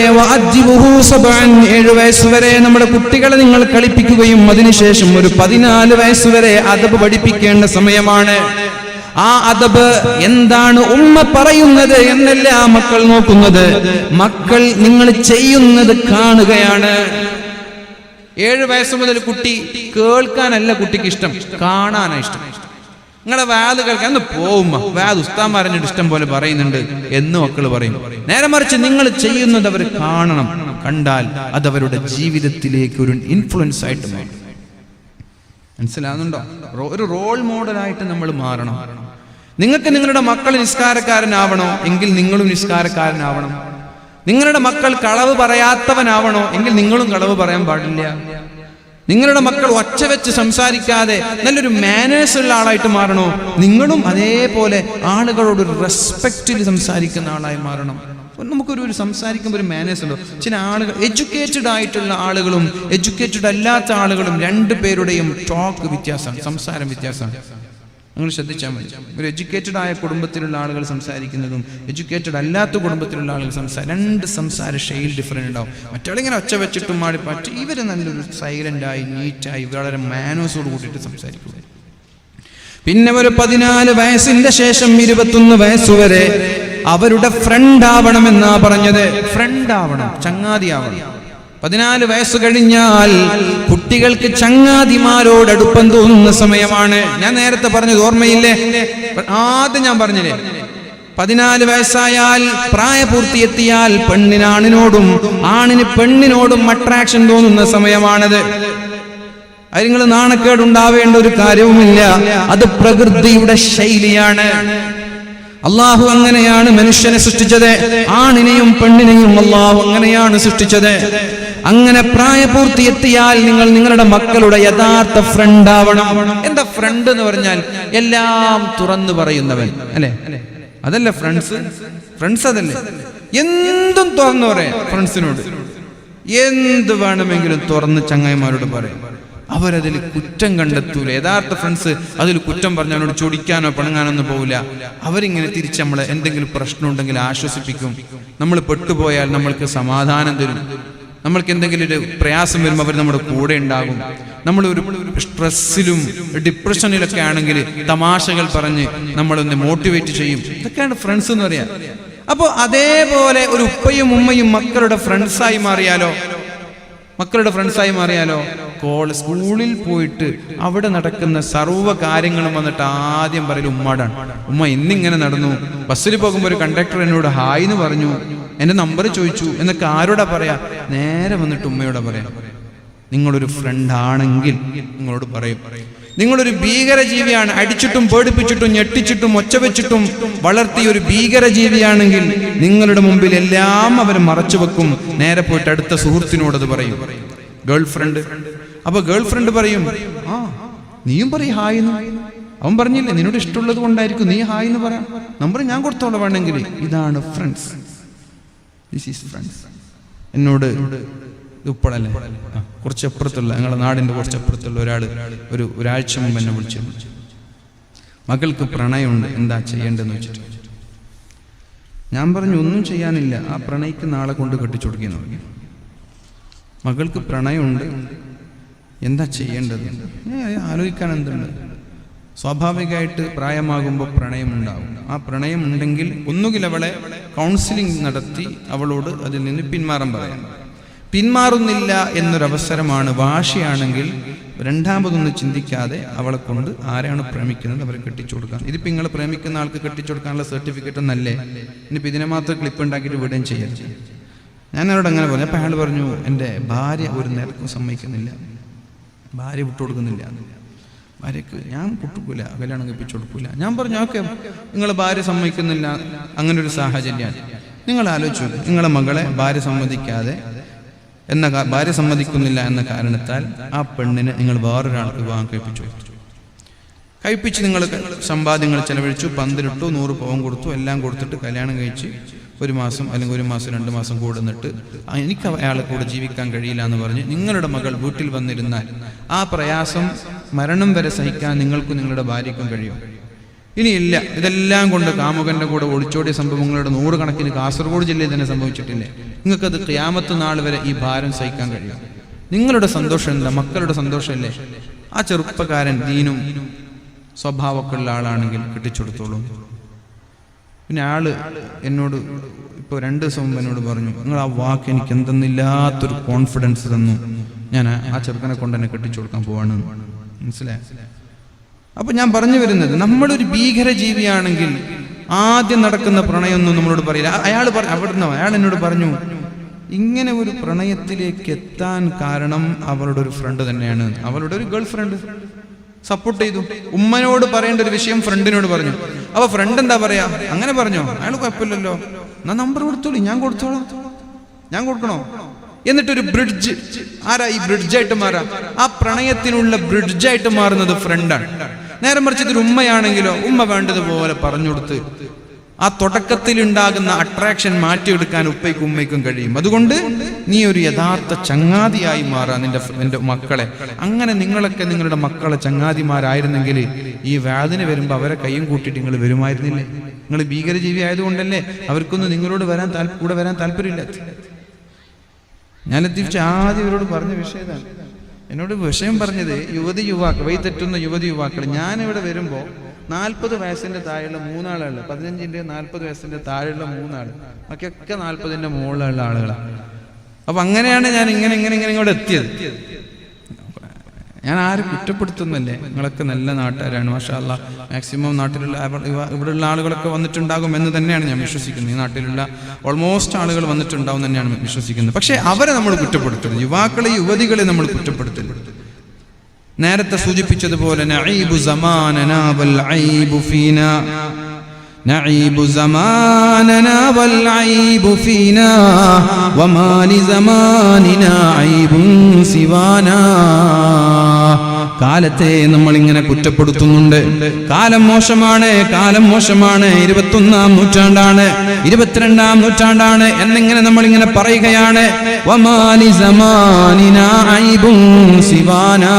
7 വയസ്സ് വരെ നമ്മുടെ കുട്ടികളെ നിങ്ങൾ കളിപ്പിക്കുകയും അതിനുശേഷം ഒരു 14 വയസ്സ് വരെ അദബ് പഠിപ്പിക്കേണ്ട സമയമാണ്. ആ അദബ് എന്താണ് ഉമ്മ പറയുന്നത് എന്നല്ല മക്കൾ നോക്കുന്നത്, മക്കൾ നിങ്ങൾ ചെയ്യുന്നത് കാണുകയാണ്. 7 വയസ്സ് മുതൽ കുട്ടി കേൾക്കാനല്ല കുട്ടിക്ക് ഇഷ്ടം, കാണാനാണ് ഇഷ്ടം. നിങ്ങളെ വാത് കേൾക്കാൻ ഒന്ന് പോകുമ്പോ വാത് ഉസ്താമാരഞ്ഞിട്ട് ഇഷ്ടം പോലെ പറയുന്നുണ്ട് എന്ന് മക്കൾ പറയും. നേരെ മറിച്ച് നിങ്ങൾ ചെയ്യുന്നത് അവർ കാണണം, കണ്ടാൽ അത് അവരുടെ ജീവിതത്തിലേക്ക് ഒരു ഇൻഫ്ലുവൻസ് ആയിട്ട് മാറും. മനസ്സിലാകുന്നുണ്ടോ? ഒരു റോൾ മോഡലായിട്ട് നമ്മൾ മാറണം. നിങ്ങൾക്ക് നിങ്ങളുടെ മക്കൾ നിസ്കാരക്കാരനാവണോ എങ്കിൽ നിങ്ങളും നിസ്കാരക്കാരനാവണം. നിങ്ങളുടെ മക്കൾ കളവ് പറയാത്തവനാവണോ എങ്കിൽ നിങ്ങളും കളവ് പറയാൻ പാടില്ല. നിങ്ങളുടെ മക്കൾ ഒച്ച വെച്ച് സംസാരിക്കാതെ നല്ലൊരു മാനേഴ്സ് ഉള്ള ആളായിട്ട് മാറണോ, നിങ്ങളും അതേപോലെ ആളുകളോട് ഒരു റെസ്പെക്റ്റിൽ സംസാരിക്കുന്ന ആളായി മാറണം. നമുക്കൊരു സംസാരിക്കുമ്പോൾ ഒരു മാനേഴ്സ് ഉണ്ടോ? ചില ആളുകൾ എഡ്യൂക്കേറ്റഡ് ആയിട്ടുള്ള ആളുകളും എഡ്യൂക്കേറ്റഡ് അല്ലാത്ത ആളുകളും 2 പേരുടെയും ടോക്ക് വ്യത്യാസമാണ്, സംസാരം വ്യത്യാസമാണ്. നിങ്ങൾ ശ്രദ്ധിച്ചാൽ മതി. ഒരു എഡ്യൂക്കേറ്റഡ് ആയ കുടുംബത്തിലുള്ള ആളുകൾ സംസാരിക്കുന്നതും എഡ്യൂക്കേറ്റഡ് അല്ലാത്ത കുടുംബത്തിലുള്ള ആളുകൾ രണ്ട് സംസാര ശൈലി ഡിഫറൻറ്റ് ഉണ്ടാവും. മറ്റാളിങ്ങനെ ഒച്ച വെച്ചിട്ടും മാടി പറ്റി, ഇവർ നല്ലൊരു സൈലൻ്റായി നീറ്റായി വളരെ മാനേഴ്സോട് കൂട്ടിയിട്ട് സംസാരിക്കുക. പിന്നെ ഒരു 14 വയസ്സിന്റെ ശേഷം 21 വയസ്സുവരെ അവരുടെ ഫ്രണ്ട് ആവണമെന്നാ പറഞ്ഞത്. ഫ്രണ്ട് ആവണം, ചങ്ങാതി ആവണം. 14 വയസ്സ് കഴിഞ്ഞാൽ കുട്ടികൾക്ക് ചങ്ങാതിമാരോട് അടുപ്പം തോന്നുന്ന സമയമാണ്. ഞാൻ നേരത്തെ പറഞ്ഞത് ഓർമ്മയില്ലേ? ആദ്യം ഞാൻ പറഞ്ഞില്ലേ, 14 വയസ്സായാൽ പ്രായപൂർത്തിയെത്തിയാൽ പെണ്ണിന് ആണിനോടും ആണിന് പെണ്ണിനോടും അട്രാക്ഷൻ തോന്നുന്ന സമയമാണത്. അത് നിങ്ങൾ നാണക്കേടുണ്ടാവേണ്ട ഒരു കാര്യവുമില്ല, അത് പ്രകൃതിയുടെ ശൈലിയാണ്. അള്ളാഹു അങ്ങനെയാണ് മനുഷ്യനെ സൃഷ്ടിച്ചത്. ആണിനെയും പെണ്ണിനെയും അള്ളാഹു അങ്ങനെയാണ് സൃഷ്ടിച്ചത്. അങ്ങനെ പ്രായപൂർത്തിയെത്തിയാൽ നിങ്ങൾ നിങ്ങളുടെ മക്കളുടെ യഥാർത്ഥ ഫ്രണ്ട് ആവണം. എന്താ ഫ്രണ്ട് എന്ന് പറഞ്ഞാൽ? എല്ലാം തുറന്നു പറയുന്നവൻ അല്ലെ? അതല്ല ഫ്രണ്ട്സ്. ഫ്രണ്ട്സ് അതല്ലേ? എന്തും തുറന്നു പറയാം ഫ്രണ്ട്സിനോട്. എന്ത് വേണമെങ്കിലും തുറന്ന് ചങ്ങായിമാരോട് പറയും. അവരതിൽ കുറ്റം കണ്ടെത്തൂല. യഥാർത്ഥ ഫ്രണ്ട്സ് അതിൽ കുറ്റം പറഞ്ഞ അവനോട് ചൊടിക്കാനോ പിണങ്ങാനൊന്നും പോകില്ല. അവരിങ്ങനെ തിരിച്ച് നമ്മളെ എന്തെങ്കിലും പ്രശ്നം ഉണ്ടെങ്കിൽ ആശ്വസിപ്പിക്കും. നമ്മൾ പെട്ടുപോയാൽ നമ്മൾക്ക് സമാധാനം തരും. നമ്മൾക്ക് എന്തെങ്കിലും ഒരു പ്രയാസം വരുമ്പോൾ അവർ നമ്മുടെ കൂടെ ഉണ്ടാകും. നമ്മളൊരു സ്ട്രെസ്സിലും ഡിപ്രഷനിലൊക്കെ ആണെങ്കിൽ തമാശകൾ പറഞ്ഞ് നമ്മളൊന്ന് മോട്ടിവേറ്റ് ചെയ്യും. ഇതൊക്കെയാണ് ഫ്രണ്ട്സ് എന്ന് പറയാം. അപ്പോൾ അതേപോലെ ഒരു ഉപ്പയും ഉമ്മയും മക്കളുടെ ഫ്രണ്ട്സായി മാറിയാലോ? സ്കൂളിൽ പോയിട്ട് അവിടെ നടക്കുന്ന സർവ്വ കാര്യങ്ങളും വന്നിട്ട് ആദ്യം പറയൽ ഉമ്മാടാണ്. ഉമ്മ ഇന്നിങ്ങനെ നടന്നു, ബസ്സിൽ പോകുമ്പോൾ ഒരു കണ്ടക്ടർ എന്നോട് ഹായ് എന്ന് പറഞ്ഞു, എന്റെ നമ്പർ ചോദിച്ചു എന്നൊക്കെ ആരോടാ പറയാ? നേരെ വന്നിട്ട് ഉമ്മയോടെ പറയാം. നിങ്ങളൊരു ഫ്രണ്ട് ആണെങ്കിൽ നിങ്ങളോട് പറയും. നിങ്ങളൊരു ഭീകരജീവിയാണ്, അടിച്ചിട്ടും പേടിപ്പിച്ചിട്ടും ഞെട്ടിച്ചിട്ടും ഒച്ച വെച്ചിട്ടും വളർത്തിയ ഒരു ഭീകരജീവിയാണെങ്കിൽ നിങ്ങളുടെ മുമ്പിൽ എല്ലാം അവർ മറച്ചു വെക്കും. നേരെ പോയിട്ട് അടുത്ത സുഹൃത്തിനോടത് പറയും. Girl friend. അപ്പൊ ഗേൾ ഫ്രണ്ട് പറയും, ആ നീയും പറയും ഹായ് എന്ന്. അവൻ പറഞ്ഞില്ലേ നിന്നോട് ഇഷ്ടമുള്ളത് കൊണ്ടായിരിക്കും നീ ഹായ് എന്ന് പറയാം, നമ്പർ ഞാൻ കൊടുത്തോളാം വേണമെങ്കിൽ. ഇതാണ് ഫ്രണ്ട്സ്. This is friends. എന്നോട് ഇപ്പോഴല്ലേ കുറച്ചപ്പുറത്തുള്ള ഞങ്ങളുടെ നാടിൻ്റെ കുറച്ചപ്പുറത്തുള്ള ഒരാഴ്ച മുമ്പ് എന്നെ വിളിച്ചു. മകൾക്ക് പ്രണയമുണ്ട്, എന്താ ചെയ്യേണ്ടതെന്ന് വെച്ചിട്ട്. ഞാൻ പറഞ്ഞു ഒന്നും ചെയ്യാനില്ല, ആ പ്രണയിക്കുന്ന ആളെ കൊണ്ട് കെട്ടിച്ചു കൊടുക്കുന്നു. മകൾക്ക് പ്രണയമുണ്ട്, എന്താ ചെയ്യേണ്ടത്? ആലോചിക്കാൻ എന്തുണ്ട്? സ്വാഭാവികമായിട്ട് പ്രായമാകുമ്പോൾ പ്രണയമുണ്ടാവും. ആ പ്രണയം ഉണ്ടെങ്കിൽ ഒന്നുകിൽ അവളെ കൗൺസിലിംഗ് നടത്തി അവളോട് അതിൽ നിന്ന് പിന്മാറാൻ പറയാം. പിന്മാറുന്നില്ല എന്നൊരവസരമാണ്, വാശിയാണെങ്കിൽ രണ്ടാമതൊന്നും ചിന്തിക്കാതെ അവളെ കൊണ്ട് ആരാണ് പ്രേമിക്കുന്നത് അവരെ കെട്ടിച്ചു കൊടുക്കാൻ. ഇതിപ്പോൾ നിങ്ങൾ പ്രേമിക്കുന്ന ആൾക്ക് കെട്ടിച്ചു കൊടുക്കാനുള്ള സർട്ടിഫിക്കറ്റ് ഒന്നല്ലേ? ഇനിയിപ്പോൾ ഇതിനെ മാത്രം ക്ലിപ്പ് ഉണ്ടാക്കിയിട്ട് വിടുകയും ചെയ്യരുത്. ഞാൻ അവരോട് അങ്ങനെ പറഞ്ഞു. അപ്പോൾ അയാൾ പറഞ്ഞു, എൻ്റെ ഭാര്യ ഒരു നിരക്കും സമ്മതിക്കുന്നില്ല, ഭാര്യ വിട്ടുകൊടുക്കുന്നില്ല. ഭാര്യക്ക് ഞാൻ കൊടുക്കൂല, കല്യാണം കഴിപ്പിച്ചു കൊടുക്കൂല. ഞാൻ പറഞ്ഞു ഓക്കെ, നിങ്ങളെ ഭാര്യ സമ്മതിക്കുന്നില്ല, അങ്ങനെ ഒരു സാഹചര്യമാണ്. നിങ്ങൾ ആലോചിച്ചു, നിങ്ങളെ മകളെ ഭാര്യ സമ്മതിക്കുന്നില്ല എന്ന കാരണത്താൽ ആ പെണ്ണിനെ നിങ്ങൾ വേറൊരാൾക്ക് വിവാഹം കഴിപ്പിച്ചു. കഴിപ്പിച്ച് നിങ്ങൾ സമ്പാദ്യങ്ങൾ ചെലവഴിച്ചു, പന്തിലിട്ടു, 100 പവൻ കൊടുത്തു, എല്ലാം കൊടുത്തിട്ട് കല്യാണം കഴിച്ച് 1 മാസം അല്ലെങ്കിൽ 1 മാസം 2 മാസം കൂടുന്നിട്ട് എനിക്ക് അയാളെ കൂടെ ജീവിക്കാൻ കഴിയില്ല എന്ന് പറഞ്ഞ് നിങ്ങളുടെ മകൾ വീട്ടിൽ വന്നിരുന്നാൽ ആ പ്രയാസം മരണം വരെ സഹിക്കാൻ നിങ്ങൾക്കും നിങ്ങളുടെ ഭാര്യയ്ക്കും കഴിയും. ഇനിയില്ല, ഇതെല്ലാം കൊണ്ട് കാമുകന്റെ കൂടെ ഒളിച്ചോടിയ സംഭവങ്ങളുടെ 100 കണക്കിന് കാസർഗോഡ് ജില്ലയിൽ തന്നെ സംഭവിച്ചിട്ടില്ലേ? നിങ്ങൾക്കത് ഖിയാമത്ത് നാൾ വരെ ഈ ഭാരം സഹിക്കാൻ കഴിയും. നിങ്ങളുടെ സന്തോഷം എന്താ? മക്കളുടെ സന്തോഷമല്ലേ? ആ ചെറുപ്പക്കാരൻ ദീനും സ്വഭാവമൊക്കെ ഉള്ള ആളാണെങ്കിൽ കെട്ടിച്ചെടുത്തോളൂ. പിന്നെ ആള് എന്നോട് ഇപ്പോൾ 2 ദിവസം മുമ്പ് എന്നോട് പറഞ്ഞു, നിങ്ങൾ ആ വാക്ക് എനിക്ക് എന്തെന്നില്ലാത്തൊരു കോൺഫിഡൻസ് തന്നു, ഞാൻ ആ ചെറുക്കനെ കൊണ്ട് തന്നെ കെട്ടിച്ചെടുക്കാൻ പോവാണ്. മനസ്സിലായി? അപ്പൊ ഞാൻ പറഞ്ഞു വരുന്നത്, നമ്മളൊരു ഭീകര ജീവിയാണെങ്കിൽ ആദ്യം നടക്കുന്ന പ്രണയമൊന്നും നമ്മളോട് പറയില്ല. അയാൾ എന്നോട് പറഞ്ഞു, ഇങ്ങനെ ഒരു പ്രണയത്തിലേക്ക് എത്താൻ കാരണം അവളുടെ ഒരു ഫ്രണ്ട് തന്നെയാണ്. അവളുടെ ഒരു ഗേൾ ഫ്രണ്ട് സപ്പോർട്ട് ചെയ്തു. ഉമ്മനോട് പറയേണ്ട ഒരു വിഷയം ഫ്രണ്ടിനോട് പറഞ്ഞു. അപ്പൊ ഫ്രണ്ട് എന്താ പറയാ? അങ്ങനെ പറഞ്ഞോ, അയാൾ കുഴപ്പമില്ലല്ലോ, എന്നാ നമ്പർ കൊടുത്തോളൂ, ഞാൻ കൊടുത്തോളാം, ഞാൻ കൊടുക്കണോ? എന്നിട്ടൊരു ബ്രിഡ്ജ്. ആരാ ഈ ബ്രിഡ്ജായിട്ട് മാറാ? ആ പ്രണയത്തിനുള്ള ബ്രിഡ്ജായിട്ട് മാറുന്നത് ഫ്രണ്ടാണ്. നേരെ മറിച്ച് ഇതൊരു ഉമ്മയാണെങ്കിലോ, ഉമ്മ വേണ്ടതുപോലെ പറഞ്ഞുകൊടുത്ത് ആ തുടക്കത്തിൽ ഉണ്ടാകുന്ന അട്രാക്ഷൻ മാറ്റിയെടുക്കാൻ ഉപ്പയ്ക്കും ഉമ്മയ്ക്കും കഴിയും. അതുകൊണ്ട് നീ ഒരു യഥാർത്ഥ ചങ്ങാതിയായി മാറാ നിന്റെ മക്കളെ. അങ്ങനെ നിങ്ങളൊക്കെ നിങ്ങളുടെ മക്കളെ ചങ്ങാതിമാരായിരുന്നെങ്കിൽ ഈ വാദിന് വരുമ്പോൾ അവരെ കയ്യും കൂട്ടിയിട്ട് നിങ്ങൾ വരുമായിരുന്നില്ലേ? നിങ്ങൾ ഭീകരജീവി ആയതുകൊണ്ടല്ലേ അവർക്കൊന്നും നിങ്ങളോട് കൂടെ വരാൻ താല്പര്യമില്ല. ഞാൻ തിരിച്ച് ആദ്യം ഇവരോട് പറഞ്ഞ വിഷയതാണ്. എന്നോട് വിഷയം പറഞ്ഞത് യുവാക്കൾ, വഴിതെറ്റുന്ന യുവാക്കൾ. ഞാനിവിടെ വരുമ്പോൾ 40 വയസ്സിന്റെ താഴെയുള്ള 3 ആളുകൾ, 15 40 വയസ്സിന്റെ താഴെയുള്ള 3 ആള്, ബാക്കിയൊക്കെ 40 മുകളിലുള്ള ആളുകളാണ്. അപ്പൊ അങ്ങനെയാണ് ഞാൻ ഇങ്ങനെ ഇങ്ങോട്ട് എത്തിയത്. ഞാൻ ആരും കുറ്റപ്പെടുത്തുന്നല്ലേ, നിങ്ങളൊക്കെ നല്ല നാട്ടുകാരാണ്, മാഷാ അല്ലാ. മാക്സിമം നാട്ടിലുള്ള ഇവിടെയുള്ള ആളുകളൊക്കെ വന്നിട്ടുണ്ടാകും എന്ന് തന്നെയാണ് ഞാൻ വിശ്വസിക്കുന്നത്. ഈ നാട്ടിലുള്ള ഓൾമോസ്റ്റ് ആളുകൾ വന്നിട്ടുണ്ടാവും തന്നെയാണ് വിശ്വസിക്കുന്നത്. പക്ഷെ അവരെ നമ്മൾ കുറ്റപ്പെടുത്തരുത്, യുവതികളെ നമ്മൾ കുറ്റപ്പെടുത്തരുത്. നേരത്തെ സൂചിപ്പിച്ചതുപോലെ നഈബു സമാനനാ വൽ ഐബു ഫീനാ, നഈബു സമാനനാ വൽ ഐബു ഫീനാ വമാ ലി സമാനിനാ ഐബുൻ സിവാനാ. കാലത്തെ നമ്മൾ ഇങ്ങനെ കുറ്റപ്പെടുത്തുന്നുണ്ട്. കാലം മോശമാണ്, 21-ാം നൂറ്റാണ്ടാണ്, 22-ാം നൂറ്റാണ്ടാണ് എന്നിങ്ങനെ നമ്മൾ ഇങ്ങനെ പറയുകയാണ്. വമാലി സമാനിനാ ഐബുൻ സിവാനാ.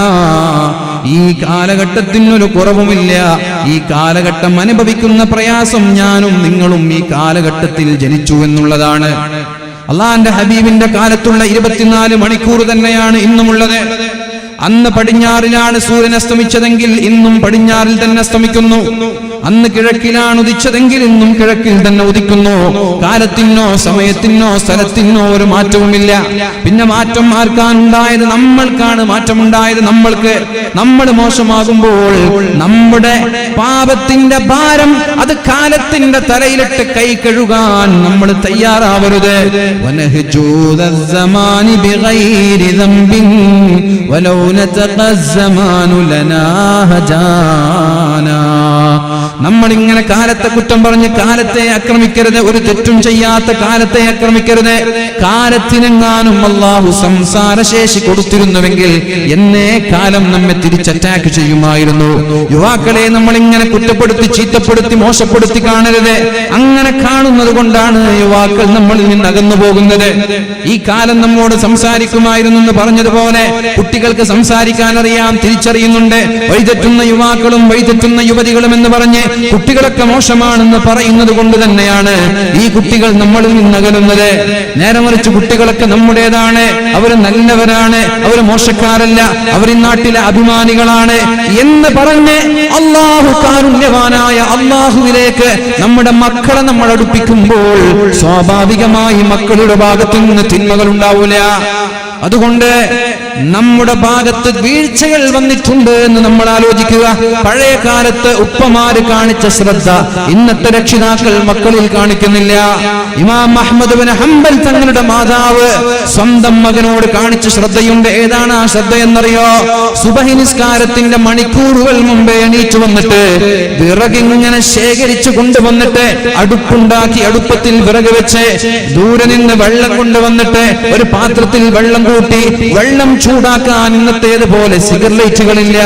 ഈ കാലഘട്ടത്തിനൊരു കുറവുമില്ല. ഈ കാലഘട്ടം അനുഭവിക്കുന്ന പ്രയാസം ഞാനും നിങ്ങളും ഈ കാലഘട്ടത്തിൽ ജനിച്ചു എന്നുള്ളതാണ്. അള്ളാന്റെ ഹബീബിന്റെ കാലത്തുള്ള 24 മണിക്കൂർ തന്നെയാണ് ഇന്നുമുള്ളത്. അന്ന് പടിഞ്ഞാറിലാണ് സൂര്യൻ അസ്തമിച്ചതെങ്കിൽ ഇന്നും പടിഞ്ഞാറിൽ തന്നെ അസ്തമിക്കുന്നു. അന്ന് കിഴക്കിലാണ് ഉദിച്ചതെങ്കിൽ ഇന്നും കിഴക്കിൽ തന്നെ ഉദിക്കുന്നു. കാലത്തിനോ സമയത്തിനോ സ്ഥലത്തിനോ ഒരു മാറ്റവുമില്ല. പിന്നെ മാറ്റം ആർക്കാണുണ്ടായത്? നമ്മൾക്കാണ് മാറ്റമുണ്ടായത്. നമ്മൾ മോശമാകുമ്പോൾ നമ്മുടെ പാപത്തിന്റെ ഭാരം അത് കാലത്തിന്റെ തലയിലിട്ട് കൈ കഴുകാൻ നമ്മൾ തയ്യാറാവരുത്. നമ്മളിങ്ങനെ കാലത്തെ കുറ്റം പറഞ്ഞ് കാലത്തെ ആക്രമിക്കരുത്. ഒരു തെറ്റും ചെയ്യാത്ത കാലത്തെ ആക്രമിക്കരുത്. കാലത്തിനെങ്ങാനും അല്ലാഹു സംസാരശേഷി കൊടുത്തിരുന്നുവെങ്കിൽ എന്നേ കാലം നമ്മെ തിരിച്ചറ്റാക്ക് ചെയ്യുമായിരുന്നു. യുവാക്കളെ നമ്മളിങ്ങനെ കുറ്റപ്പെടുത്തി, ചീത്തപ്പെടുത്തി, മോശപ്പെടുത്തി കാണരുത്. അങ്ങനെ കാണുന്നത് കൊണ്ടാണ് യുവാക്കൾ നമ്മളിൽ നിന്ന് അകന്നു പോകുന്നത്. ഈ കാലം നമ്മോട് സംസാരിക്കുമായിരുന്നു എന്ന് പറഞ്ഞതുപോലെ കുട്ടികൾക്ക് സംസാരിക്കാൻ അറിയാം, തിരിച്ചറിയുന്നുണ്ട്. വഴിതെറ്റുന്ന യുവാക്കളും വഴിതെറ്റുന്ന യുവതികളും എന്ന് പറഞ്ഞ് കുട്ടികളൊക്കെ മോശമാണെന്ന് പറയുന്നത് കൊണ്ട് തന്നെയാണ് ഈ കുട്ടികൾ നമ്മളിൽ നിന്നകലുന്നത്. നേരെ മറിച്ച് കുട്ടികളൊക്കെ നമ്മുടേതാണ്, അവര് നല്ലവരാണ്, അവര് മോശക്കാരല്ല, അവർ ഈ നാട്ടിലെ അഭിമാനികളാണ് എന്ന് പറഞ്ഞ് അല്ലാഹു കാരുണ്യവാനായ അല്ലാഹുവിലേക്ക് നമ്മുടെ മക്കളെ നമ്മൾ അടുപ്പിക്കുമ്പോൾ സ്വാഭാവികമായി മക്കളുടെ ഭാഗത്തു നിന്ന് തിന്മകൾ ഉണ്ടാവൂല. അതുകൊണ്ട് നമ്മുടെ ഭാഗത്ത് വീഴ്ചകൾ വന്നിട്ടുണ്ട് എന്ന് നമ്മൾ ആലോചിക്കുക. പഴയ കാലത്ത് ഉപ്പമാര് കാണിച്ച ശ്രദ്ധ ഇന്നത്തെ രക്ഷിതാക്കൾ മക്കളിൽ കാണിക്കുന്നില്ല. ഇമാം അഹ്മദ് ബിൻ ഹംബൽ തങ്ങളുടെ മാതാവ് സ്വന്തം മകനോട് കാണിച്ച ശ്രദ്ധയുണ്ട്. ഏതാണ് ആ ശ്രദ്ധ എന്നറിയോ? സുബഹി നിസ്കാരത്തിന്റെ മണിക്കൂറുകൾ മുമ്പേ എണീറ്റ് വന്നിട്ട് വിറകിങ്ങനെ ശേഖരിച്ചു കൊണ്ടുവന്നിട്ട് അടുപ്പുണ്ടാക്കി അടുപ്പത്തിൽ വിറക് വെച്ച് ദൂരെ നിന്ന് വെള്ളം കൊണ്ടുവന്നിട്ട് ഒരു പാത്രത്തിൽ വെള്ളം കൂട്ടി വെള്ളം ചൂടാക്കാൻ ഇന്നത്തേതുപോലെ സിഗരറ്റുകളില്ല,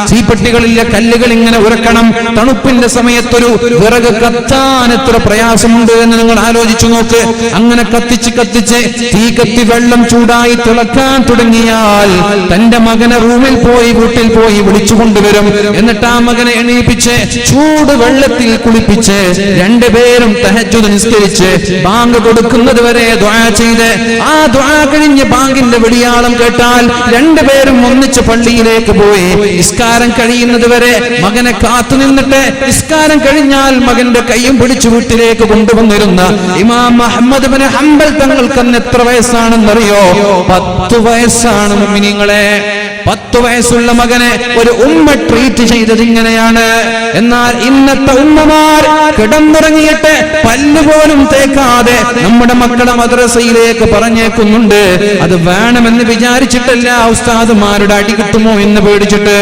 ചീപ്പെട്ടികളില്ല, കല്ലുകൾ ഇങ്ങനെ ഉരക്കണം. തണുപ്പിന്റെ സമയത്തൊരു വിറക് കത്താൻ എത്ര പ്രയാസമുണ്ട് എന്ന് നിങ്ങൾ ആലോചിച്ചു നോക്ക്. അങ്ങനെ കത്തിച്ച് കത്തിച്ച് തീ കത്തി വെള്ളം ചൂടായി തിളക്കാൻ തുടങ്ങിയാൽ തന്റെ മകനെ റൂമിൽ പോയി വീട്ടിൽ പോയി വിളിച്ചു കൊണ്ടുവരും. എന്നിട്ട് ആ മകനെ എണീപ്പിച്ച് ചൂട് വെള്ളത്തിൽ കുളിപ്പിച്ച് രണ്ടുപേരും തഹജ്ജുദ് നിസ്കരിച്ച് ബാങ്ക് കൊടുക്കുന്നത് വരെ ദുആ ചെയ്ത്, ആ ദുആ കഴിഞ്ഞ് ബാങ്കിന്റെ വെടിയാളം കേട്ടാൽ രണ്ടുപേരും ഒന്നിച്ച് പള്ളിയിലേക്ക് പോയി നിസ്കാരം കഴിയുന്നത് വരെ മകനെ കാത്തു നിന്നിട്ട് നിസ്കാരം കഴിഞ്ഞാൽ മകന്റെ കൈയും പിടിച്ചു വീട്ടിലേക്ക് കൊണ്ടുവന്നിരുന്ന ഇമാം മുഹമ്മദ് ഇബ്നു ഹംബൽ തങ്ങൾക്ക് അന്ന് എത്ര വയസ്സാണെന്നറിയോ? 10 വയസ്സാണ് മുഅ്മിനീങ്ങളെ. 10 വയസ്സുള്ള മകനെ ഒരു ഉമ്മ ട്രീറ്റ് ചെയ്തത് ഇങ്ങനെയാണ്. എന്നാൽ ഇന്നത്തെ ഉമ്മമാർ കിടന്നുറങ്ങിയിട്ട് പല്ലുപോലും തേക്കാതെ നമ്മുടെ മക്കളെ മദ്രസയിലേക്ക് പറഞ്ഞേക്കുന്നുണ്ട്. അത് വേണമെന്ന് വിചാരിച്ചിട്ടല്ല, ഉസ്താദുമാരുടെ അടി കിട്ടുമോ എന്ന് പേടിച്ചിട്ട്.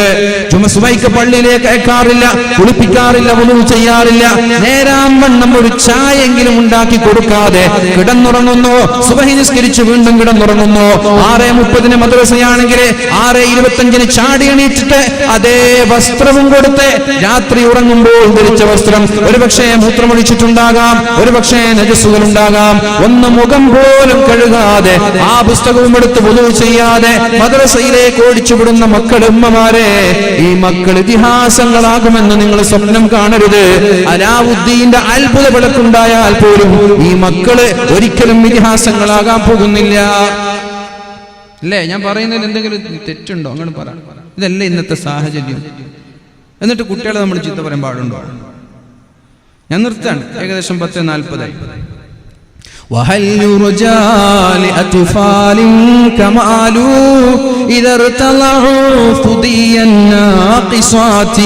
സുബഹിക്ക് പള്ളിയിലേക്ക് അയക്കാറില്ല, കുളിപ്പിക്കാറില്ല, വുളൂ ചെയ്യാറില്ല. നേരാവണ്ണം ഒരു ചായെങ്കിലും ഉണ്ടാക്കി കൊടുക്കാതെ കിടന്നുറങ്ങുന്നു. സുബഹി നിസ്കരിച്ച് വീണ്ടും കിടന്നുറങ്ങുന്നു. 6:30 മദ്രസയാണെങ്കിൽ 6:25 ചാടി എണീറ്റിട്ട് അതേ വസ്ത്രവും കൊടുത്ത് രാത്രി ഉറങ്ങുമ്പോൾ ധരിച്ച വസ്ത്രം ഒരുപക്ഷെ മൂത്രമൊഴിച്ചിട്ടുണ്ടാകാം, ഒരുപക്ഷെ നജസ്സുകൾ ഉണ്ടാകാം. ഒന്ന് മുഖം പോലും കഴുകാതെ ആ പുസ്തകവും എടുത്ത് വുളൂ ചെയ്യാതെ മദ്രസയിലേക്ക് ഓടിച്ചുവിടുന്ന മക്കൾ, ഉമ്മമാരെ, ഈ മക്കൾ ഇതിഹാസങ്ങളാകുമെന്ന് നിങ്ങൾ സ്വപ്നം കാണരുത്. അലാവുദ്ദീന്റെ അത്ഭുത വിളക്കുണ്ടായാൽ പോലും ഈ മക്കള് ഒരിക്കലും ഇതിഹാസങ്ങളാകാൻ പോകുന്നില്ല. അല്ലേ? ഞാൻ പറയുന്നതിൽ എന്തെങ്കിലും തെറ്റുണ്ടോ? അങ്ങനെ പറ. ഇതല്ല ഇന്നത്തെ സാഹചര്യം. എന്നിട്ട് കുട്ടികളെ നമ്മൾ ചീത്ത പറയാൻ പാടുണ്ടോ? ഞാൻ നിർത്താണ്. ഏകദേശം 10:40. وهل يرجى لأطفال كمال إذا ارتضعوا فضي الناقصات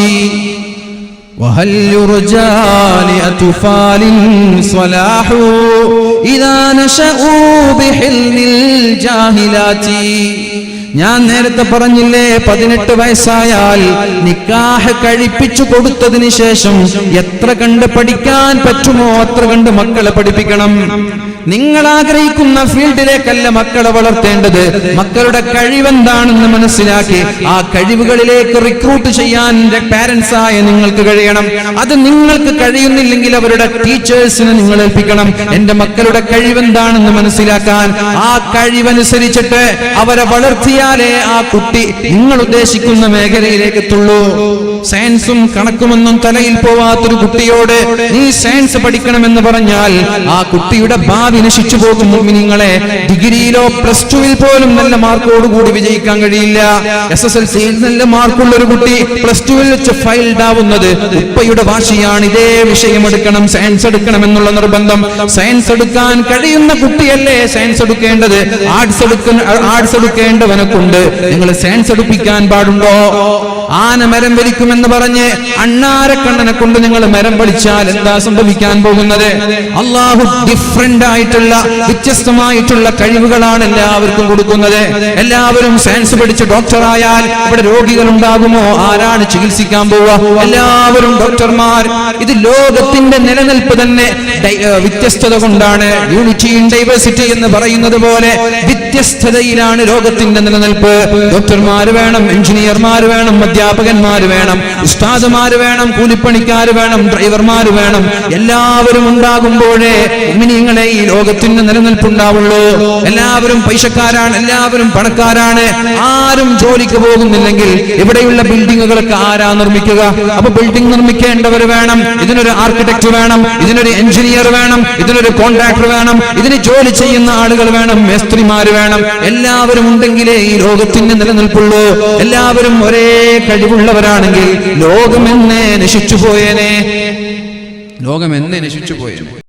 وهل يرجى لأطفال صلاح إذا نشأوا بحلم الجاهلات. ഞാൻ നേരത്തെ പറഞ്ഞില്ലേ, 18 വയസ്സായാൽ നിക്കാഹ് കഴിപ്പിച്ചു കൊടുത്തതിന് ശേഷം എത്ര കണ്ട് പഠിക്കാൻ പറ്റുമോ അത്ര കണ്ട് മക്കളെ പഠിപ്പിക്കണം. നിങ്ങൾ ആഗ്രഹിക്കുന്ന ഫീൽഡിലേക്കല്ല മക്കളെ വളർത്തേണ്ടത്. മക്കളുടെ കഴിവെന്താണെന്ന് മനസ്സിലാക്കി ആ കഴിവുകളിലേക്ക് റിക്രൂട്ട് ചെയ്യാൻ പാരന്റ്സ് ആയ നിങ്ങൾക്ക് കഴിയണം. അത് നിങ്ങൾക്ക് കഴിയുന്നില്ലെങ്കിൽ അവരുടെ ടീച്ചേഴ്സിനെ നിങ്ങൾ ഏൽപ്പിക്കണം. എന്റെ മക്കളുടെ കഴിവെന്താണെന്ന് മനസ്സിലാക്കാൻ ആ കഴിവനുസരിച്ചിട്ട് അവരെ വളർത്തിയാലേ ആ കുട്ടി നിങ്ങൾ ഉദ്ദേശിക്കുന്ന മേഖലയിലേക്ക് എത്തുള്ളൂ. സയൻസും കണക്കുമൊന്നും തലയിൽ പോവാത്തൊരു കുട്ടിയോട് നീ സയൻസ് പഠിക്കണമെന്ന് പറഞ്ഞാൽ ആ കുട്ടിയുടെ ഭാവി നശിച്ചു പോകും. മുഅ്മിനീങ്ങളെ, ഡിഗ്രിയിലോ +2 പോലും നല്ല മാർക്കോടുകൂടി വിജയിക്കാൻ കഴിയില്ല. SSLCയിൽ നല്ല മാർക്കുള്ള ഒരു കുട്ടി +2 വെച്ച് ഫെയിൽഡ് ആവുന്നത് ഉപ്പയുടെ വാശിയാണ്. ഇതേ വിഷയം എടുക്കണം, സയൻസ് എടുക്കണം എന്നുള്ള നിർബന്ധം. സയൻസ് എടുക്കാൻ കഴിയുന്ന കുട്ടിയല്ലേ സയൻസ് എടുക്കേണ്ടത്? ആർട്സ് എടുക്കേണ്ടവനെ കൊണ്ട് നിങ്ങൾ സയൻസ് എടുപ്പിക്കാൻ പാടുണ്ടോ? ആന മരം വലിക്കുമെന്ന് പറഞ്ഞ് അണ്ണാരക്കണ്ണനെ കൊണ്ട് നിങ്ങൾ മരം വലിച്ചാൽ എന്താ സംഭവിക്കാൻ പോകുന്നത്? അള്ളാഹു ഡിഫറന്റ് ആയിട്ടുള്ള വ്യത്യസ്തമായിട്ടുള്ള കഴിവുകളാണ് എല്ലാവർക്കും കൊടുക്കുന്നത്. എല്ലാവരും സയൻസ് പഠിച്ച് ഡോക്ടറായാൽ ഇവിടെ രോഗികൾ ഉണ്ടാകുമോ? ആരാണ് ചികിത്സിക്കാൻ പോവുക? എല്ലാവരും ഡോക്ടർമാർ. ഇത് ലോകത്തിന്റെ നിലനിൽപ്പ് തന്നെ വ്യത്യസ്തത കൊണ്ടാണ്. യൂണിറ്റി ഇൻ ഡൈവേഴ്സിറ്റി എന്ന് പറയുന്നത് പോലെ വ്യത്യസ്തതയിലാണ് ലോകത്തിന്റെ നിലനിൽപ്പ്. ഡോക്ടർമാർ വേണം, എഞ്ചിനീയർമാർ വേണം, അധ്യാപകന്മാർ വേണം, ഉസ്താദുമാർ വേണം, കൂലിപ്പണിക്കാർ വേണം, ഡ്രൈവർമാർ വേണം. എല്ലാവരും ഉണ്ടാകുമ്പോഴേ മുഅ്മിനീങ്ങളെ ഈ ലോകത്തിന്റെ നിലനിൽപ്പുണ്ടാവുള്ളൂ. എല്ലാവരും പൈസക്കാരാണ്, എല്ലാവരും പണക്കാരാണ്. ആരും ജോലിക്ക് പോകുന്നില്ലെങ്കിൽ ഇവിടെയുള്ള ബിൽഡിങ്ങുകളൊക്കെ ആരാ നിർമ്മിക്കുക? അപ്പൊ ബിൽഡിംഗ് നിർമ്മിക്കേണ്ടവർ വേണം, ഇതിനൊരു ആർക്കിടെക്ട് വേണം, ഇതിനൊരു എഞ്ചിനീയർ വേണം, ഇതിനൊരു കോൺട്രാക്ടർ വേണം, ഇതിന് ജോലി ചെയ്യുന്ന ആളുകൾ വേണം, മേസ്ത്രിമാർ വേണം. എല്ലാവരും ഉണ്ടെങ്കിലേ ഈ ലോകത്തിന് നിലനിൽപ്പുള്ളൂ. എല്ലാവരും ഒരേ കഴിവുള്ളവരാണെങ്കിൽ ലോകമെന്നേ നശിച്ചു പോയേനെ.